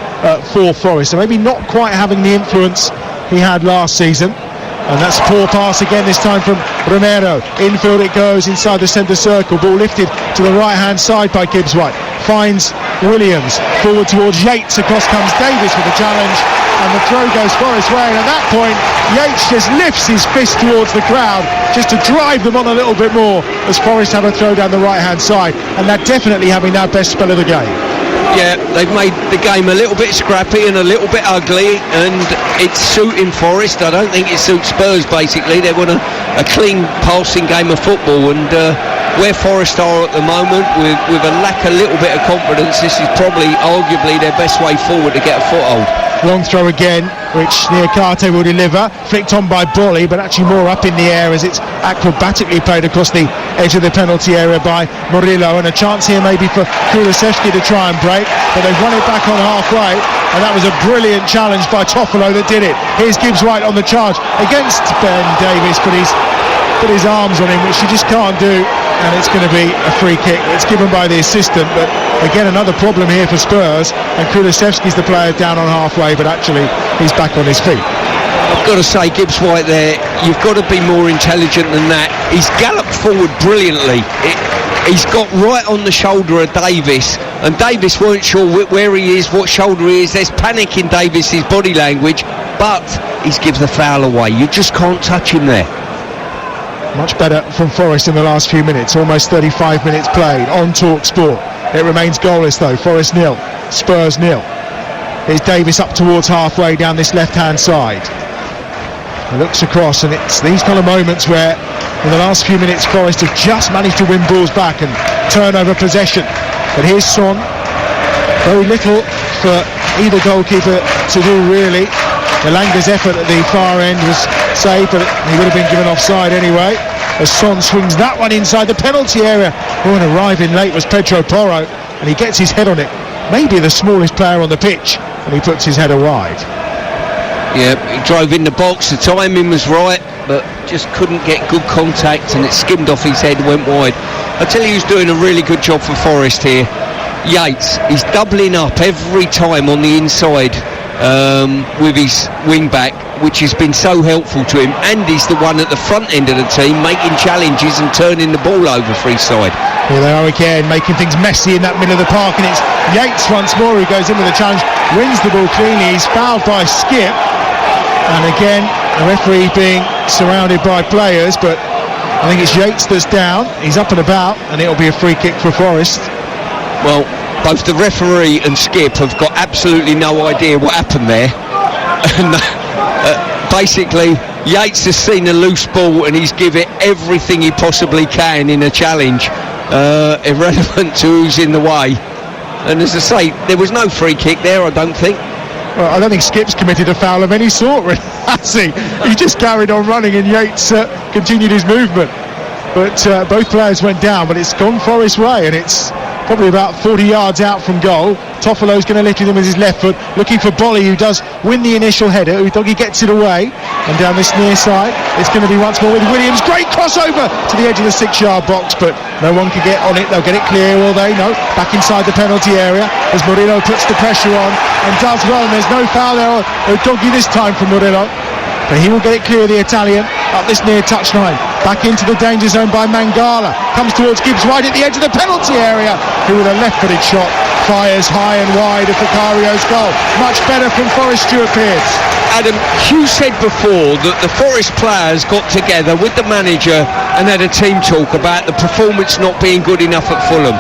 Speaker 1: for Forest, so maybe not quite having the influence he had last season. And that's a poor pass again, this time from Romero. Infield it goes, inside the centre circle. Ball lifted to the right-hand side by Gibbs White. Finds Williams. Forward towards Yates. Across comes Davis with the challenge. And the throw goes Forest way. And at that point, Yates just lifts his fist towards the crowd, just to drive them on a little bit more, as Forest have a throw down the right-hand side. And they're definitely having their best spell of the game.
Speaker 2: Yeah, they've made the game a little bit scrappy and a little bit ugly, and it's suiting Forest. I don't think it suits Spurs, basically. They want a clean passing game of football, and where Forest are at the moment, with a lack a little bit of confidence, this is probably arguably their best way forward to get a foothold.
Speaker 1: Long throw again, which Niakate will deliver, flicked on by Bolly, but actually more up in the air as it's acrobatically played across the edge of the penalty area by Murillo, and a chance here maybe for Kulusevski to try and break, but they've won it back on halfway, and that was a brilliant challenge by Toffolo that did it. Here's Gibbs White on the charge against Ben Davis, but he's put his arms on him, which he just can't do, and it's going to be a free kick. It's given by the assistant, but again another problem here for Spurs, and Kulusevski's the player down on halfway, but actually he's back on his feet.
Speaker 2: I've got to say, Gibbs White there, you've got to be more intelligent than that. He's galloped forward brilliantly. He's got right on the shoulder of Davis, and Davis weren't sure where he is, what shoulder he is. There's panic in Davis's body language, but he's given the foul away. You just can't touch him there.
Speaker 1: Much better from Forest in the last few minutes, almost 35 minutes played on TalkSport. It remains goalless though, Forest 0, Spurs 0. Here's Davis up towards halfway down this left-hand side. He looks across, and it's these kind of moments where in the last few minutes Forest have just managed to win balls back and turn over possession. But here's Son. Very little for either goalkeeper to do really. Elanga's effort at the far end was saved, but he would have been given offside anyway, as Son swings that one inside the penalty area. And arriving late was Pedro Porro, and he gets his head on it. Maybe the smallest player on the pitch, and he puts his header wide.
Speaker 2: Yeah, he drove in the box, the timing was right, but just couldn't get good contact, and it skimmed off his head, went wide. I tell you who's doing a really good job for Forest here, Yates. He's doubling up every time on the inside with his wing back, which has been so helpful to him, and he's the one at the front end of the team making challenges and turning the ball over for his side.
Speaker 1: Here they are again, making things messy in that middle of the park, and it's Yates once more who goes in with a challenge, wins the ball cleanly. He's fouled by Skip, and again the referee being surrounded by players, but I think it's Yates that's down. He's up and about, and it'll be a free kick for Forest.
Speaker 2: Well, both the referee and Skip have got absolutely no idea what happened there. And basically, Yates has seen a loose ball and he's given it everything he possibly can in a challenge, irrelevant to who's in the way. And as I say, there was no free kick there, I don't think.
Speaker 1: Well, I don't think Skip's committed a foul of any sort, really, has he? He just carried on running, and Yates continued his movement. But both players went down, but it's gone Forest way, and it's probably about 40 yards out from goal. Toffolo's going to lift him with his left foot, looking for Bolly, who does win the initial header. Udogie gets it away, and down this near side it's going to be once more with Williams. Great crossover to the edge of the 6-yard box, but no one can get on it. They'll get it clear, will they? No. Back inside the penalty area as Murillo puts the pressure on and does well, and there's no foul there. Udogie this time from Murillo, but he will get it clear, the Italian, up this near touchline. Back into the danger zone by Mangala. Comes towards Gibbs White at the edge of the penalty area, who with a left-footed shot fires high and wide of Vicario's goal. Much better from Forest, Stuart Pearce.
Speaker 2: Adam, Hugh said before that the Forest players got together with the manager and had a team talk about the performance not being good enough at Fulham.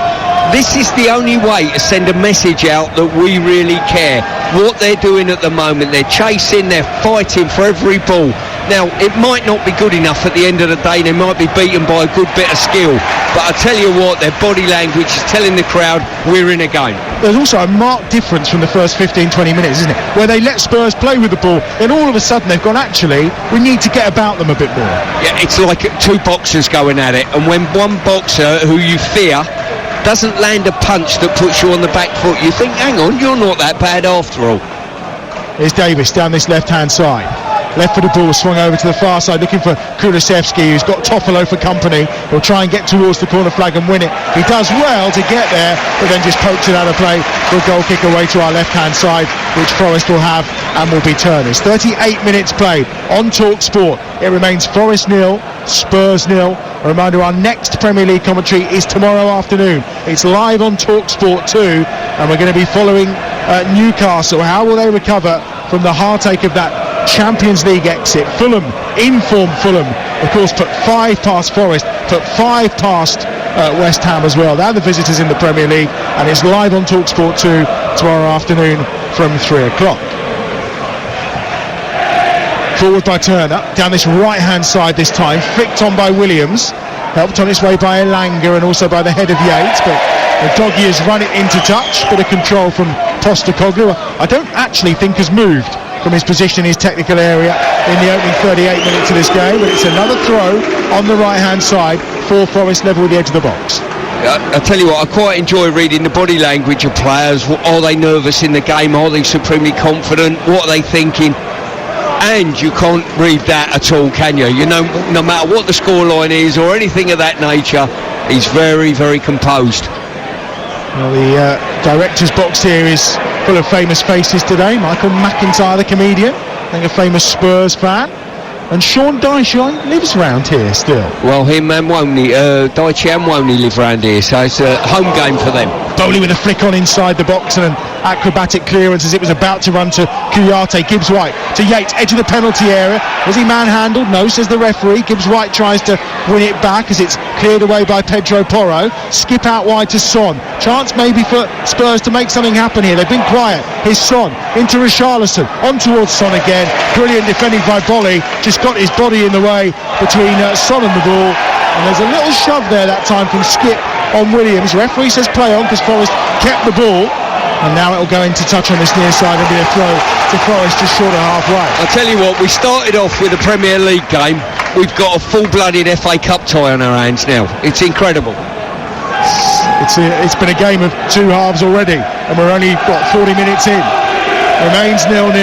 Speaker 2: this is the only way to send a message out that we really care. What they're doing at the moment, they're chasing, they're fighting for every ball. Now, it might not be good enough at the end of the day. They might be beaten by a good bit of skill. But I tell you what, their body language is telling the crowd we're in a game.
Speaker 1: There's also a marked difference from the first 15-20 minutes, isn't it? Where they let Spurs play with the ball, then all of a sudden they've gone, actually, we need to get about them a bit more.
Speaker 2: Yeah, it's like two boxers going at it. And when one boxer, who you fear, doesn't land a punch that puts you on the back foot, you think, hang on, you're not that bad after all.
Speaker 1: Here's Davis down this left-hand side. Left for the ball, swung over to the far side, looking for Kulusevski, who's got Toffolo for company. He'll try and get towards the corner flag and win it. He does well to get there, but then just pokes it out of play for a goal kick away to our left-hand side, which Forest will have and will be Turner's. 38 minutes played on TalkSport. It remains Forest 0, Spurs 0. A reminder, our next Premier League commentary is tomorrow afternoon. It's live on TalkSport 2, and we're going to be following Newcastle. How will they recover from the heartache of that Champions League exit? Fulham, in-form Fulham, of course, put 5 past Forest, put 5 past West Ham as well. They're the visitors in the Premier League, and it's live on TalkSport 2 tomorrow afternoon from 3 o'clock. Forward by Turner, down this right-hand side this time, flicked on by Williams, helped on its way by Elanga and also by the head of Yates, but the doggy has run it into touch. Bit of control from Postecoglou. I don't actually think has moved from his position in his technical area in the opening 38 minutes of this game, but it's another throw on the right-hand side for Forest, level with the edge of the box.
Speaker 2: I tell you what, I quite enjoy reading the body language of players. Are they nervous in the game? Are they supremely confident? What are they thinking? And you can't read that at all, can you? You know, no matter what the scoreline is or anything of that nature, he's very, very composed.
Speaker 1: Well, the director's box here is full of famous faces today. Michael McIntyre, the comedian, I think a famous Spurs fan. And Sean Dyche lives round here still.
Speaker 2: Well, him and Dyche and Woney live round here, so it's a home game for them.
Speaker 1: Bowley with a flick on inside the box and an acrobatic clearance as it was about to run to Kouyaté. Gibbs White to Yates, edge of the penalty area. Was he manhandled? No, says the referee. Gibbs White tries to win it back as it's cleared away by Pedro Porro. Skip out wide to Son. Chance maybe for Spurs to make something happen here. They've been quiet. Here's Son into Richarlison. On towards Son again. Brilliant defending by Bolly. Just got his body in the way between Son and the ball. And there's a little shove there that time from Skip on Williams. Referee says play on because Forest kept the ball. And now it'll go into touch on this near side and be a throw to Forest just short of halfway.
Speaker 2: I'll tell you what, we started off with a Premier League game. We've got a full-blooded FA Cup tie on our hands now. It's incredible.
Speaker 1: It's been a game of 2 halves already, and we're only, 40 minutes in. Remains 0-0.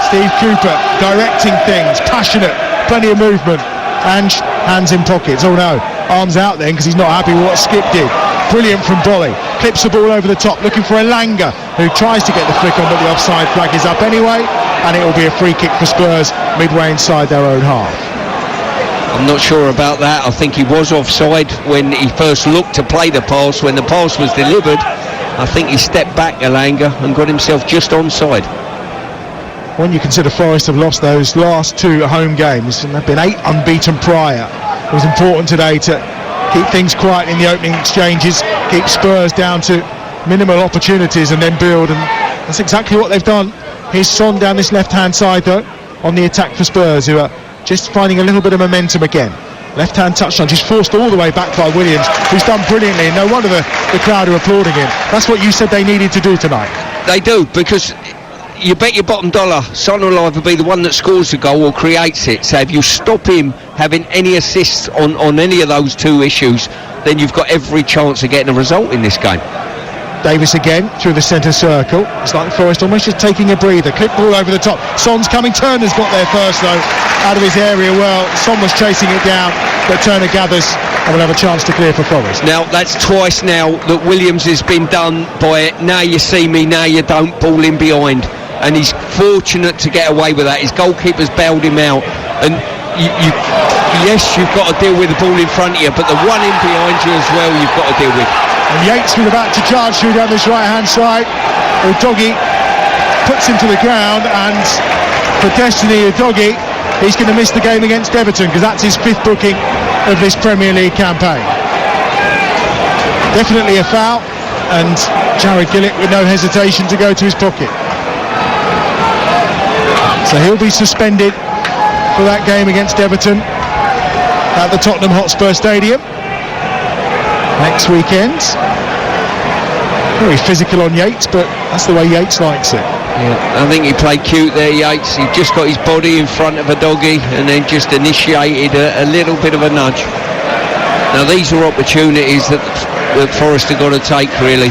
Speaker 1: Steve Cooper directing things, passionate, plenty of movement, and hands in pockets. Oh no, arms out then because he's not happy with what Skip did. Brilliant from Bolly, clips the ball over the top, looking for Elanga, who tries to get the flick on, but the offside flag is up anyway, and it will be a free kick for Spurs midway inside their own half.
Speaker 2: I'm not sure about that. I think he was offside when he first looked to play the pass. When the pass was delivered, I think he stepped back, Elanga, and got himself just onside.
Speaker 1: When you consider Forest have lost those last 2 home games, and they've been 8 unbeaten prior, it was important today to keep things quiet in the opening exchanges, keep Spurs down to minimal opportunities and then build, and that's exactly what they've done. Here's Son down this left-hand side though, on the attack for Spurs, who are just finding a little bit of momentum again. Left-hand touchdown, just forced all the way back by Williams, who's done brilliantly, and no wonder the crowd are applauding him. That's what you said they needed to do tonight.
Speaker 2: They do, because you bet your bottom dollar Son will either be the one that scores the goal or creates it. So if you stop him having any assists on any of those 2 issues, then you've got every chance of getting a result in this game.
Speaker 1: Davis again through the centre circle. It's like Forest almost just taking a breather. Clip ball over the top. Son's coming. Turner's got there first though, out of his area. Well, Son was chasing it down, but Turner gathers and will have a chance to clear for Forest.
Speaker 2: Now that's twice now that Williams has been done by it. Now you see me, now you don't. Ball in behind, and he's fortunate to get away with that. His goalkeeper's bailed him out, and yes, you've got to deal with the ball in front of you, but the one in behind you as well you've got to deal with.
Speaker 1: And Yates was about to charge through down this right-hand side. Udogie puts him to the ground, and for Destiny Udogie, he's going to miss the game against Everton because that's his 5th booking of this Premier League campaign. Definitely a foul, and Jared Gillett with no hesitation to go to his pocket. So he'll be suspended for that game against Everton at the Tottenham Hotspur Stadium next weekend. Very physical on Yates, but that's the way Yates likes it.
Speaker 2: Yeah, I think he played cute there, Yates. He just got his body in front of a doggy and then just initiated a little bit of a nudge. Now these are opportunities that Forest have got to take, really.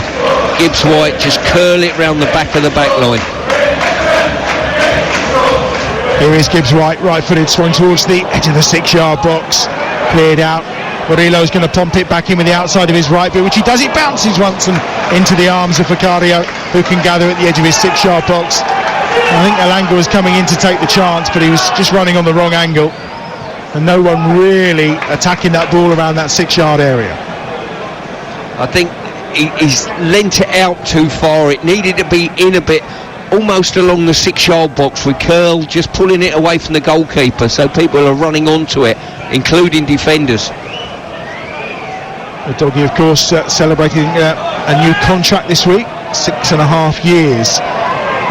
Speaker 2: Gibbs White just curl it round the back of the back line.
Speaker 1: Here is Gibbs White, right-footed, swung towards the edge of the 6-yard box, cleared out. Murillo's going to pump it back in with the outside of his right boot, which he does. It bounces once and into the arms of Vicario, who can gather at the edge of his 6-yard box. I think Elanga was coming in to take the chance, but he was just running on the wrong angle, and no one really attacking that ball around that 6-yard area.
Speaker 2: I think he's lent it out too far. It needed to be in a bit, almost along the 6-yard box, with Curl just pulling it away from the goalkeeper, so people are running onto it, including defenders.
Speaker 1: The doggy, of course, celebrating a new contract this week, 6.5 years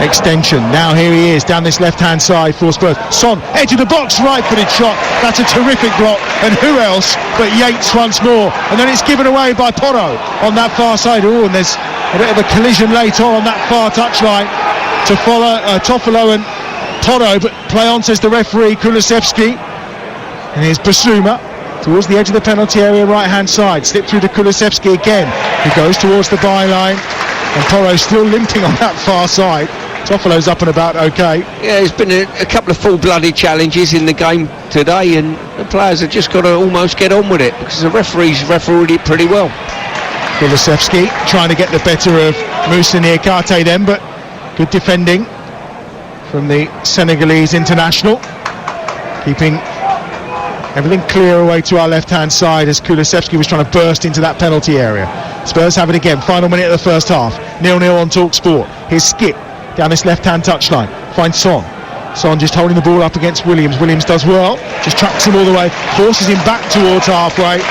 Speaker 1: extension. Now here he is down this left-hand side for Spurs. Son, edge of the box, right-footed shot. That's a terrific block, and who else but Yates once more? And then it's given away by Porro on that far side. Oh, and there's a bit of a collision later on that far touchline to follow Toffolo and Porro, but play on, says the referee, Kulusevski. And here's Basuma towards the edge of the penalty area, right-hand side. Slip through to Kulusevski again. He goes towards the byline, and Porro's still limping on that far side. Toffolo's up and about okay. Yeah,
Speaker 2: there's been a couple of full-blooded challenges in the game today, and the players have just got to almost get on with it, because the referees refereed it pretty well.
Speaker 1: Kulusevski trying to get the better of Moussa Niakate then, but good defending from the Senegalese international, keeping everything clear away to our left-hand side as Kulusevski was trying to burst into that penalty area. Spurs have it again, final minute of the first half, 0-0 on TalkSport. Here's Skip down this left-hand touchline, finds Son. Son just holding the ball up against Williams. Williams does well, just tracks him all the way, forces him back towards halfway.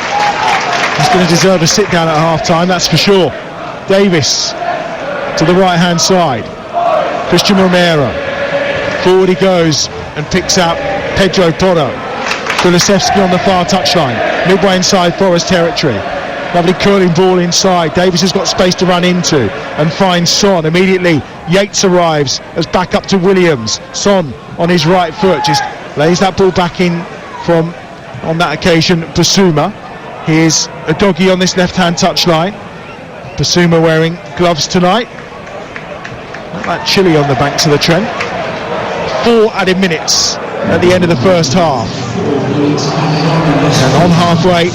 Speaker 1: He's going to deserve a sit-down at half-time, that's for sure. Davis to the right-hand side. Christian Romero. Forward he goes and picks out Pedro Porro. Kulusevski on the far touchline, midway inside Forest territory. Lovely curling ball inside. Davis has got space to run into and finds Son. Immediately Yates arrives as back up to Williams. Son on his right foot just lays that ball back in from, on that occasion, Basuma. Here's a doggy on this left-hand touchline. Basuma wearing gloves tonight. Not that chilly on the banks of the Trent. 4 added minutes at the end of the first half. And on halfway,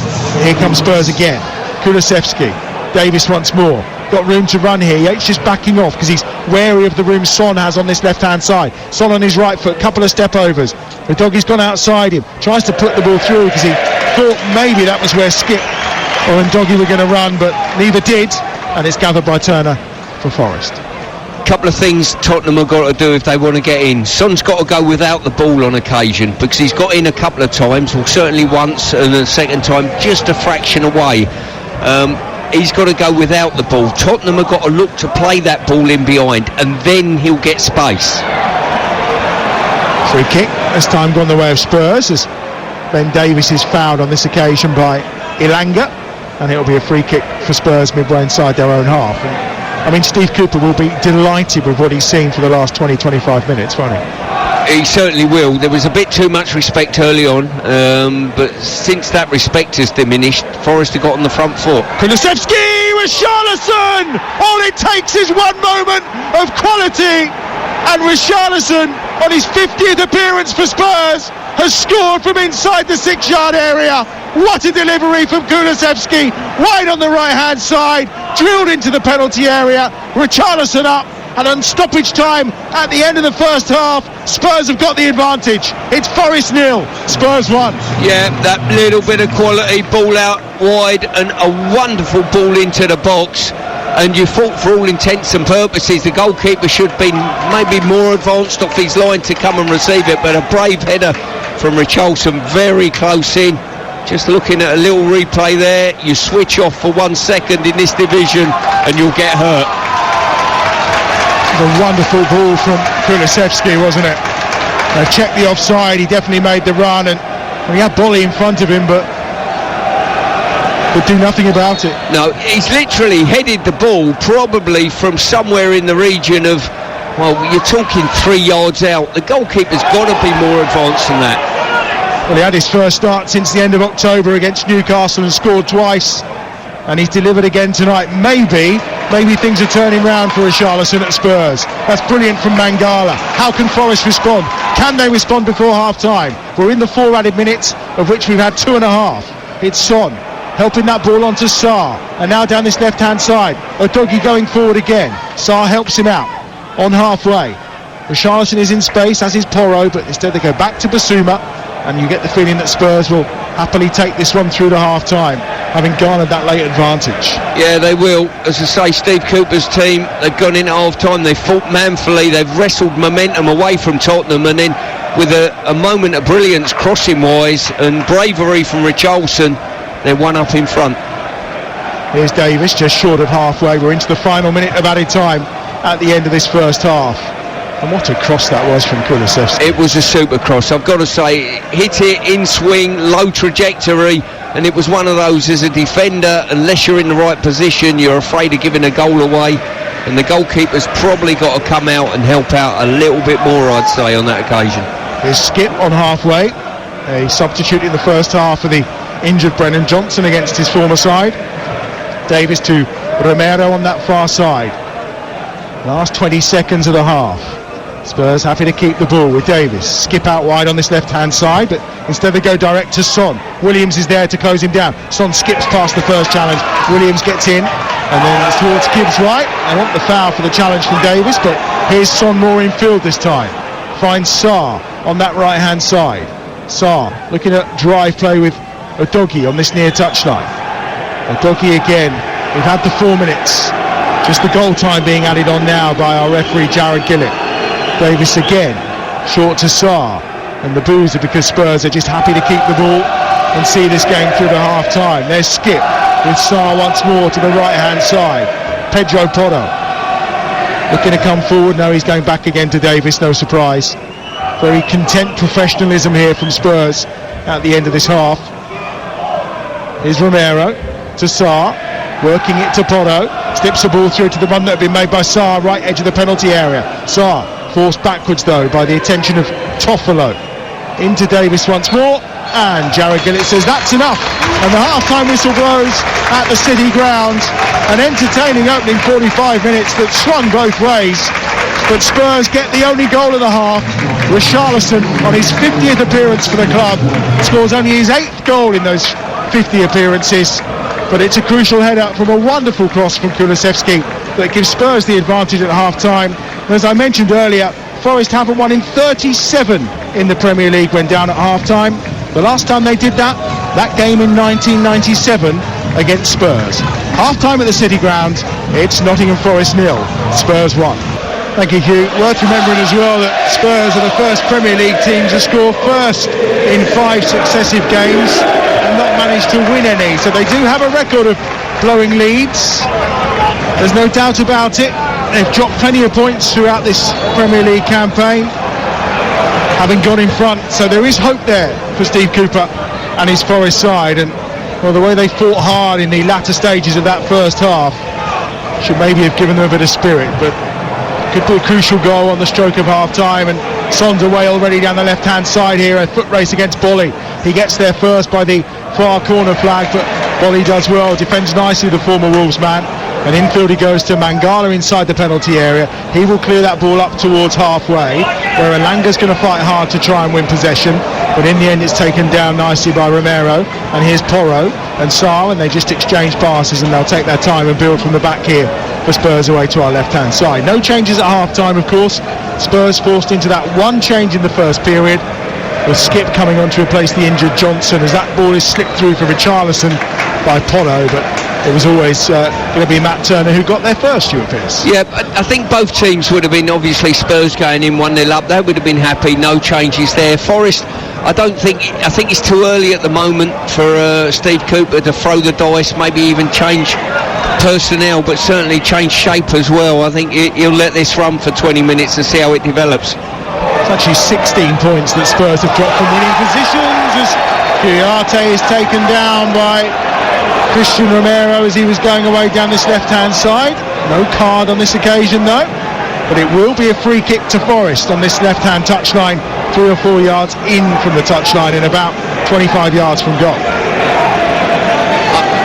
Speaker 1: here comes Spurs again. Kulusevski, Davis once more. Got room to run here. Yates just backing off because he's wary of the room Son has on this left-hand side. Son on his right foot, couple of step overs. The doggy's gone outside him. Tries to put the ball through because he thought maybe that was where Skip or Ndoggy were going to run, but neither did. And it's gathered by Turner for Forest.
Speaker 2: Couple of things Tottenham have got to do if they want to get in. Son's got to go without the ball on occasion, because he's got in a couple of times, well certainly once, and the second time just a fraction away. He's got to go without the ball. Tottenham have got to look to play that ball in behind, and then he'll get space.
Speaker 1: Free kick, this time gone the way of Spurs, as Ben Davies is fouled on this occasion by Elanga, and it'll be a free kick for Spurs midway inside their own half. And, I mean, Steve Cooper will be delighted with what he's seen for the last 20-25 minutes, won't he?
Speaker 2: He certainly will. There was a bit too much respect early on, but since that respect has diminished, Forest have got on the front foot.
Speaker 1: Kulusevski with Richarlison! All it takes is one moment of quality, and Richarlison, on his 50th appearance for Spurs, has scored from inside the 6-yard area. What a delivery from Kulusevski, wide on the right-hand side, drilled into the penalty area. Richarlison up, and on stoppage time at the end of the first half, Spurs have got the advantage. It's Forest 0, Spurs 1.
Speaker 2: Yeah, that little bit of quality, ball out wide, and a wonderful ball into the box. And you thought, for all intents and purposes, the goalkeeper should be maybe more advanced off his line to come and receive it, but a brave header from Richarlison, very close in. Just looking at a little replay there, you switch off for 1 second in this division and you'll get hurt.
Speaker 1: A wonderful ball from Kulusevski, wasn't it? Checked the offside, he definitely made the run, and he had Bolly in front of him, but could do nothing about it.
Speaker 2: No, he's literally headed the ball probably from somewhere in the region of, well, you're talking 3 yards out. The goalkeeper's got to be more advanced than that.
Speaker 1: Well, he had his first start since the end of October against Newcastle and scored twice, and he's delivered again tonight. Maybe things are turning round for Richarlison at Spurs. That's brilliant from Mangala. How can Forest respond? Can they respond before half-time? We're in the 4 added minutes, of which we've had 2.5. It's Son helping that ball onto Sarr, and now down this left-hand side. Udogie going forward again. Sarr helps him out on halfway. Richarlison is in space, as is Porro, but instead they go back to Basuma, and you get the feeling that Spurs will happily take this one through to half-time, having garnered that late advantage.
Speaker 2: Yeah, they will. As I say, Steve Cooper's team, they've gone into half-time, they've fought manfully, they've wrestled momentum away from Tottenham, and then with a moment of brilliance crossing-wise and bravery from Richarlison, they're one up in front.
Speaker 1: Here's Davis, just short of halfway. We're into the final minute of added time at the end of this first half. And what a cross that was from Kulusevski.
Speaker 2: It was a super cross, I've got to say. Hit it in swing, low trajectory, and it was one of those, as a defender, unless you're in the right position, you're afraid of giving a goal away, and the goalkeeper's probably got to come out and help out a little bit more, I'd say, on that occasion.
Speaker 1: Here's Skip on halfway, a substitute in the first half for the injured Brennan Johnson against his former side. Davis to Romero on that far side. Last 20 seconds of the half. Spurs happy to keep the ball with Davis. Skip out wide on this left-hand side, but instead they go direct to Son. Williams is there to close him down. Son skips past the first challenge. Williams gets in, and then it's towards Gibbs right. They want the foul for the challenge from Davis, but here's Son more in field this time. Finds Sarr on that right-hand side. Sarr looking at drive play with Udogie on this near touchline. Udogie again. We've had the 4 minutes. Just the goal time being added on now by our referee Jared Gillett. Davis again, short to Sarr, and the boos are because Spurs are just happy to keep the ball and see this game through to half-time. There's Skip with Sarr once more to the right-hand side. Pedro Porro looking to come forward. No, he's going back again to Davis, no surprise. Very content professionalism here from Spurs at the end of this half. Here's Romero to Sarr, working it to Porro, slips the ball through to the run that had been made by Sarr, right edge of the penalty area. Sarr forced backwards though by the attention of Toffolo. Into Davis once more, and Jared Gillett says that's enough, and the half-time whistle blows at the City ground. An entertaining opening 45 minutes that swung both ways, but Spurs get the only goal of the half. Richarlison, on his 50th appearance for the club, scores only his 8th goal in those 50 appearances, but it's a crucial header from a wonderful cross from Kulusevski that gives Spurs the advantage at half-time. And as I mentioned earlier, Forest haven't won in 37 in the Premier League when down at half-time. The last time they did that game in 1997 against Spurs. Half-time at the City ground, it's Nottingham Forest 0, Spurs 1. Thank you, Hugh. Worth remembering as well that Spurs are the first Premier League team to score first in 5 successive games and not managed to win any. So they do have a record of blowing leads. There's no doubt about it. They've dropped plenty of points throughout this Premier League campaign, having gone in front. So there is hope there for Steve Cooper and his Forest side. And well, the way they fought hard in the latter stages of that first half should maybe have given them a bit of spirit, but could be a crucial goal on the stroke of half-time. And Son's away already down the left-hand side here, a foot race against Bolly. He gets there first by the far corner flag, but Bolly does well, defends nicely, the former Wolves man. And infield he goes to Mangala inside the penalty area. He will clear that ball up towards halfway, where Elanga's going to fight hard to try and win possession, but in the end it's taken down nicely by Romero. And here's Porro and Sarr, and they just exchange passes, and they'll take their time and build from the back here for Spurs away to our left-hand side. No changes at half-time, of course. Spurs forced into that one change in the first period, with Skip coming on to replace the injured Johnson, as that ball is slipped through for Richarlison by Porro, but it was always going to be Matt Turner who got there first, Stuart Pearce.
Speaker 2: Yeah, I think both teams would have been, obviously Spurs going in 1-0 up, they would have been happy, no changes there. Forest, I think it's too early at the moment for Steve Cooper to throw the dice, maybe even change personnel, but certainly change shape as well. I think he'll let this run for 20 minutes and see how it develops.
Speaker 1: It's actually 16 points that Spurs have dropped from winning positions as Kouyaté is taken down by Christian Romero as he was going away down this left-hand side. No card on this occasion though, but it will be a free kick to Forest on this left-hand touchline, 3 or 4 yards in from the touchline and about 25 yards from goal.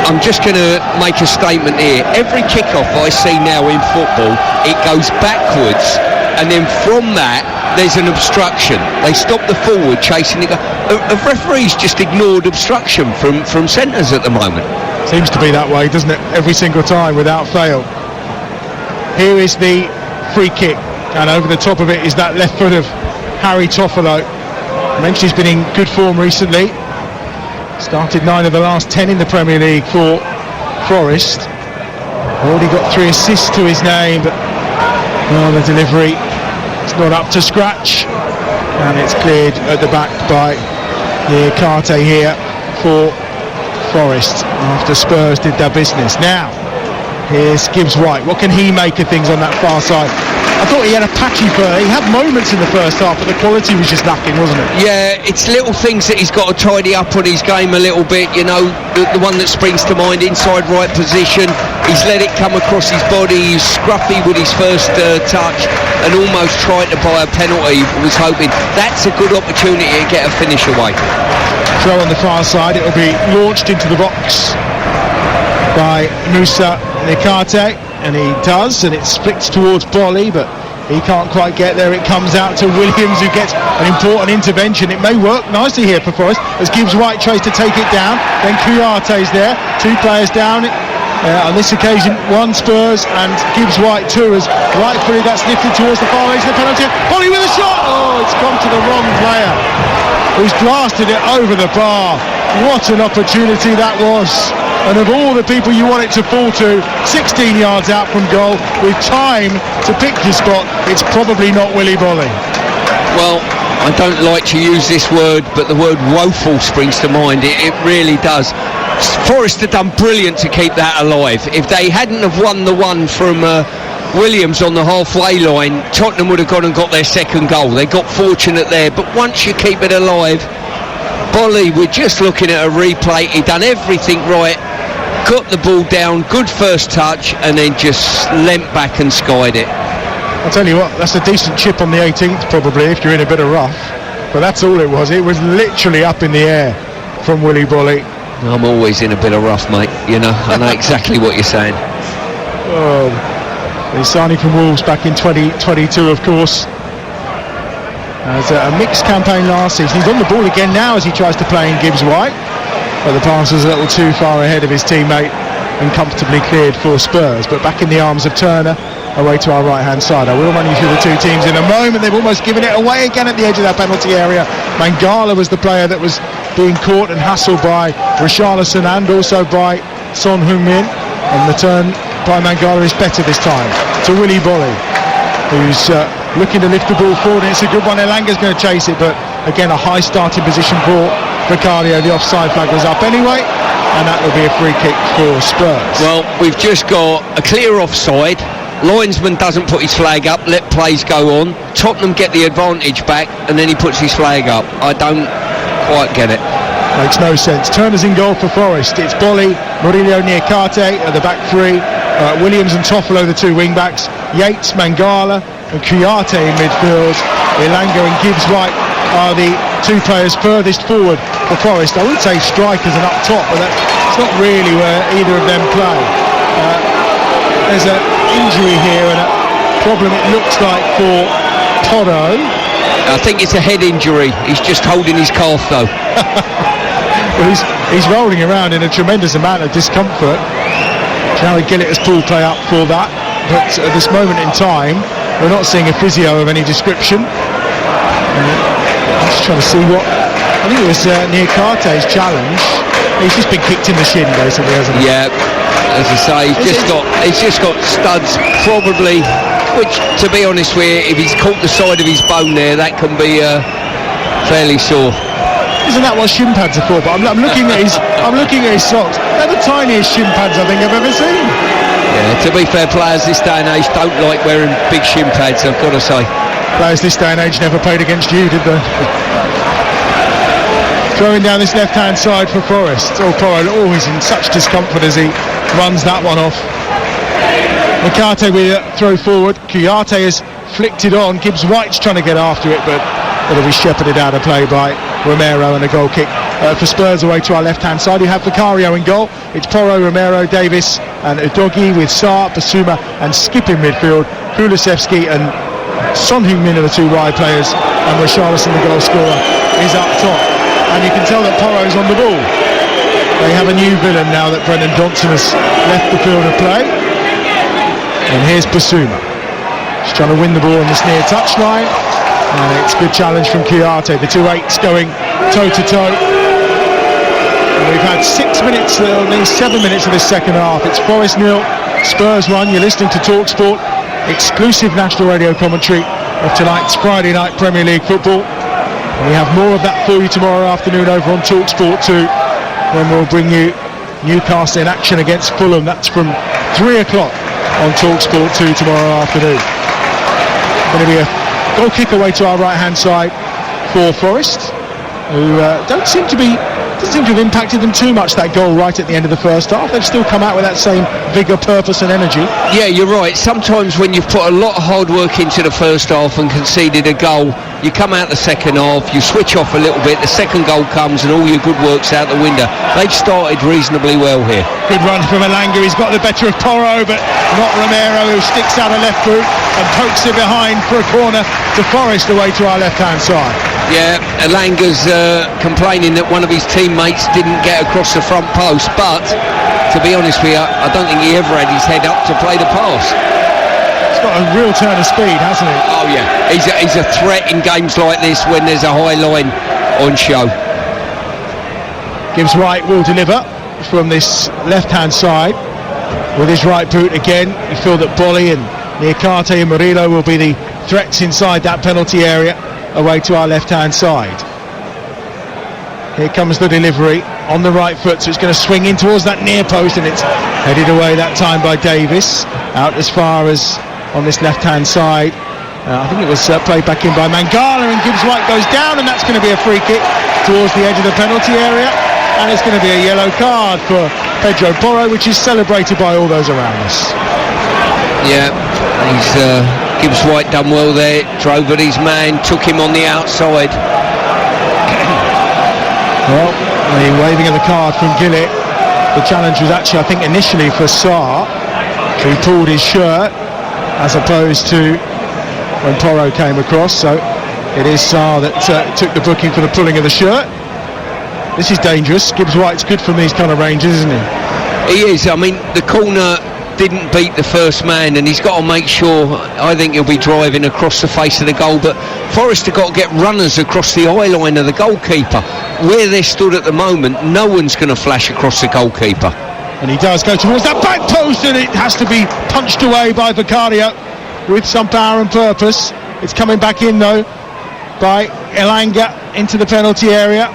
Speaker 2: I'm just going to make a statement here. Every kick-off I see now in football, it goes backwards, and then from that there's an obstruction. They stop the forward chasing it. A referee's just ignored obstruction from centres at the moment.
Speaker 1: Seems to be that way, doesn't it? Every single time without fail. Here is the free kick, and over the top of it is that left foot of Harry Toffolo. I mentioned he's been in good form recently. Started 9 of the last 10 in the Premier League for Forest. Already got 3 assists to his name, but the delivery is not up to scratch, and it's cleared at the back by Kouyaté here for Forest after Spurs did their business. Now here's Gibbs White. What can he make of things on that far side? I thought he had a patchy he had moments in the first half, but the quality was just lacking, wasn't it? Yeah,
Speaker 2: it's little things that he's got to tidy up on his game a little bit. You know, the one that springs to mind, inside right position, he's let it come across his body, he's scruffy with his first touch and almost tried to buy a penalty, was hoping. That's a good opportunity to get a finish away.
Speaker 1: Throw on the far side, it'll be launched into the box by Moussa Niakhaté, and he does, and it flicks towards Bolly, but he can't quite get there. It comes out to Williams, who gets an important intervention. It may work nicely here for Forest as Gibbs White tries to take it down. Then Kouyaté's there, 2 players down. On this occasion, 1 Spurs and Gibbs White 2, as rightfully that's lifted towards the far edge of the penalty. Bolly with a shot! Oh, it's gone to the wrong player, who's blasted it over the bar. What an opportunity that was. And of all the people you want it to fall to, 16 yards out from goal, with time to pick your spot, it's probably not Willy Bolly.
Speaker 2: Well, I don't like to use this word, but the word woeful springs to mind. It really does. Forest have done brilliant to keep that alive. If they hadn't have won the one from Williams on the halfway line, Tottenham would have gone and got their second goal. They got fortunate there, but once you keep it alive, Bolly, we're just looking at a replay, he done everything right, got the ball down, good first touch, and then just leant back and skied it.
Speaker 1: I'll tell you what, that's a decent chip on the 18th probably, if you're in a bit of rough, but that's all it was. It was literally up in the air from Willy Bolly.
Speaker 2: I'm always in a bit of rough, mate, you know, I know exactly what you're saying.
Speaker 1: Oh, he's signing from Wolves back in 2022, of course. As a mixed campaign last season. He's on the ball again now as he tries to play in Gibbs White, but the pass was a little too far ahead of his teammate and comfortably cleared for Spurs. But back in the arms of Turner, away to our right hand side. I will run you through the 2 teams in a moment. They've almost given it away again at the edge of that penalty area. Mangala was the player that was being caught and hassled by Richarlison and also by Son Heung-min, and the turn by Mangala is better this time to Willy Bolly, who's looking to lift the ball forward, and it's a good one. Elanga's going to chase it, but again a high starting position for Vicario. The offside flag was up anyway, and that will be a free kick for Spurs.
Speaker 2: Well, we've just got a clear offside. Linesman doesn't put his flag up, let plays go on. Tottenham get the advantage back, and then he puts his flag up. I don't quite get it.
Speaker 1: Makes no sense. Turner's in goal for Forest. It's Bolly, Murillo, Niakhaté at the back 3, Williams and Toffolo the 2 wing backs, Yates, Mangala and Kouyaté in midfield. Elanga and Gibbs White are the 2 players furthest forward for Forest. I would say strikers and up top, but that's not really where either of them play. There's an injury here and a problem, it looks like, for Poddo.
Speaker 2: I think it's a head injury. He's just holding his calf though.
Speaker 1: Well, he's rolling around in a tremendous amount of discomfort. Jared Gillett has pulled play up for that, but at this moment in time we're not seeing a physio of any description. I'm just trying to see what I think it was Niakhaté's challenge. He's just been kicked in the shin basically, hasn't he?
Speaker 2: Yeah, as I say, he's just got studs probably, which to be honest with you, if he's caught the side of his bone there, that can be fairly sore.
Speaker 1: Isn't that what shin pads are for? But I'm looking at his socks. They're the tiniest shin pads I think I've ever seen.
Speaker 2: Yeah, to be fair, players this day and age don't like wearing big shin pads, I've got to say.
Speaker 1: Players this day and age never played against you, did they? Throwing down this left-hand side for Forest. Porro always in such discomfort as he runs that one off. Mikate with a throw forward. Kuyate has flicked it on. Gibbs White's trying to get after it, but it'll be shepherded out of play by Romero, and a goal kick for Spurs away to our left-hand side. You have Vicario in goal. It's Porro, Romero, Davis and Udogie with Sarr, Basuma and Skip in midfield. Kulusevski and Son Heung-min are the two wide players, and Richarlison, the goal scorer, is up top. And you can tell that Porro's on the ball. They have a new villain now that Brendan Johnson has left the field of play. And here's Basuma. He's trying to win the ball on this near touchline. And it's a good challenge from Kuyate. The 2-8s going toe-to-toe. And we've had 6 minutes, nearly 7 minutes of this second half. It's Forest 0, Spurs 1. You're listening to TalkSport, exclusive national radio commentary of tonight's Friday night Premier League football. And we have more of that for you tomorrow afternoon over on TalkSport 2, when we'll bring you Newcastle in action against Fulham. That's from 3 o'clock on TalkSport 2 tomorrow afternoon. Going to be a goal kick away to our right hand side for Forest, who doesn't seem to have impacted them too much, that goal right at the end of the first half. They've still come out with that same vigour, purpose and energy. Yeah, you're right. Sometimes when you've put a lot of hard work into the first half and conceded a goal, you come out the second half, you switch off a little bit, the second goal comes and all your good work's out the window. They've started reasonably well here. Good run from Elanga. He's got the better of Porro, but not Romero, who sticks out a left boot and pokes it behind for a corner to Forest away to our left hand side. Yeah, Elanga's complaining that one of his teammates didn't get across the front post, but to be honest with you, I don't think he ever had his head up to play the pass. He's got a real turn of speed, hasn't he? Oh yeah, he's a threat in games like this when there's a high line on show. Gibbs White will deliver from this left-hand side with his right boot again. You feel that Bolly and Niakate and Murillo will be the threats inside that penalty area away to our left-hand side. Here comes the delivery on the right foot, so it's going to swing in towards that near post, and it's headed away that time by Davis, out as far as on this left-hand side. I think it was played back in by Mangala, and Gibbs White goes down, and that's going to be a free kick towards the edge of the penalty area, and it's going to be a yellow card for Pedro Porro, which is celebrated by all those around us. Yeah, he's Gibbs White done well there, drove at his man, took him on the outside. Well, the waving of the card from Gillett. The challenge was actually, I think, initially for Sarr, who pulled his shirt, as opposed to when Porro came across. So it is Sarr that took the booking for the pulling of the shirt. This is dangerous. Gibbs White's good from these kind of ranges, isn't he? He is. I mean, the corner didn't beat the first man, and he's got to make sure, I think he'll be driving across the face of the goal, but Forest have got to get runners across the eye line of the goalkeeper. Where they're stood at the moment, no one's going to flash across the goalkeeper. And he does go towards that back post, and it has to be punched away by Vicario with some power and purpose. It's coming back in though by Elanga into the penalty area,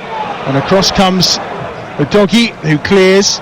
Speaker 1: and across comes Udogie, who clears